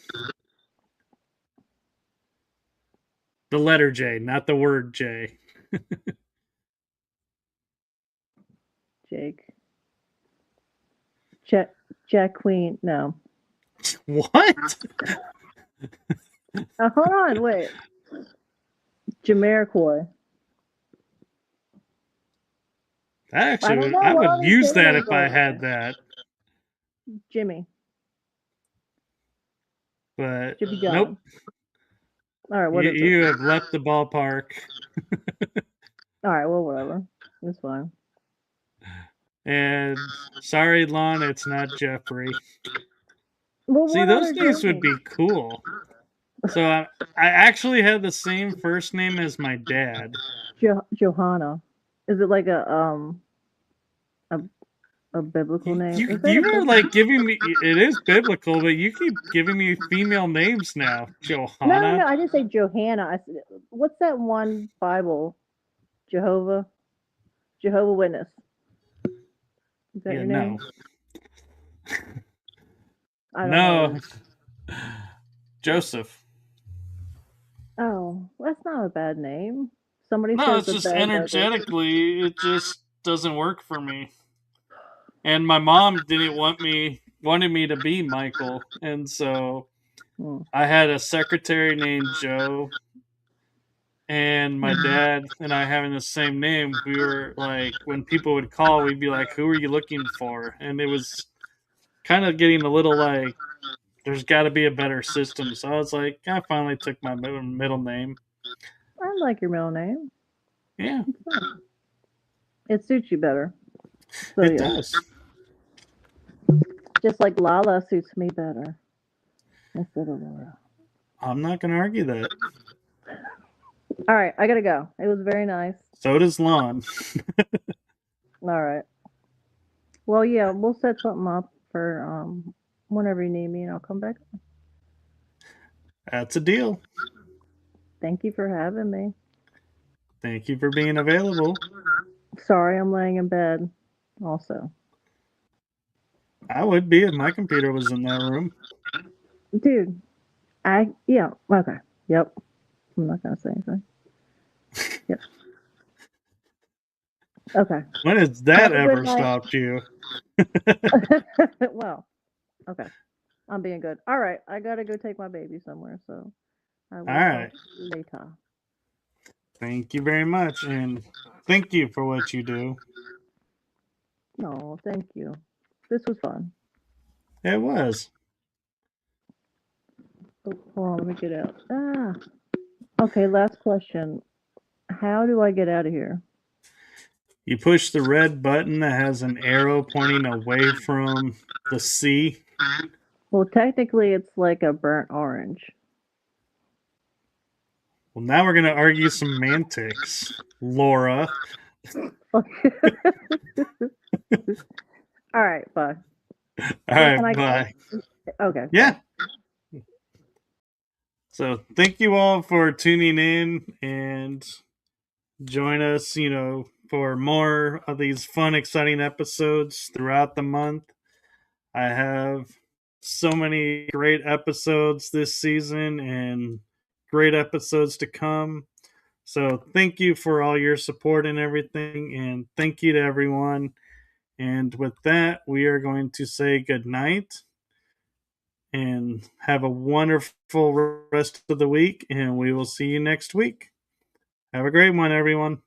The letter J, not the word J. Jake. Jack. Jack Queen. No. What? Hold on. Wait. Jamiroquai. I don't Actually, know I what would other use J that names if I are had there. that, Jimmy. but Jimmy nope. John. All right. What You, is it? you have left the ballpark. All right. Well, whatever. It's fine. And sorry, Lon, it's not Jeffrey. Well, See, what other those J names would names? be cool. So I actually had the same first name as my dad. Johanna. Is it like a a biblical name. You Is that a you are biblical? like giving me. It is biblical, but you keep giving me female names now, No, Johanna. no, I didn't say Johanna. What's that one Bible? Jehovah, Jehovah Witness. Is that Yeah, your name? no, I don't know what it no, is. Joseph. Oh, that's not a bad name. Somebody No, says it's a just bad Bible. energetically, it just doesn't work for me. And my mom didn't wanted me to be Michael, and so Hmm. I had a secretary named Joe, and my Hmm. dad and I having the same name. We were like, when people would call, we'd be like, "Who are you looking for?" And it was kind of getting a little like, there's got to be a better system. So I was like, I finally took my middle name. I like your middle name. Yeah, It suits you better. So it yeah, does. just like Lala suits me better instead of Laura. I'm not going to argue that. All right, I gotta go. It was very nice. So does Lon. All right. Well, yeah, we'll set something up for whenever you need me, and I'll come back. That's a deal. Thank you for having me. Thank you for being available. Sorry, I'm laying in bed. Also, I would be if my computer was in that room. dude, yeah, okay, yep. I'm not gonna say anything. Yep. Okay. When has that Have a good ever night. stopped you? Well, okay. I'm being good. All right, I gotta go take my baby somewhere, so I All will talk right. later. Thank you very much. And thank you for what you do. No, thank you. This was fun. It was. Oh, hold on, let me get out. Ah. Okay, last question. How do I get out of here? You push the red button that has an arrow pointing away from the sea. Well, technically, it's like a burnt orange. Well, now we're going to argue semantics, Laura. All right, bye. All Well, right, can I go? bye. Okay, bye. Yeah. So thank you all for tuning in and join us, for more of these fun, exciting episodes throughout the month. I have so many great episodes this season and great episodes to come. So thank you for all your support and everything. And thank you to everyone. And with that, we are going to say good night and have a wonderful rest of the week. And we will see you next week. Have a great one, everyone.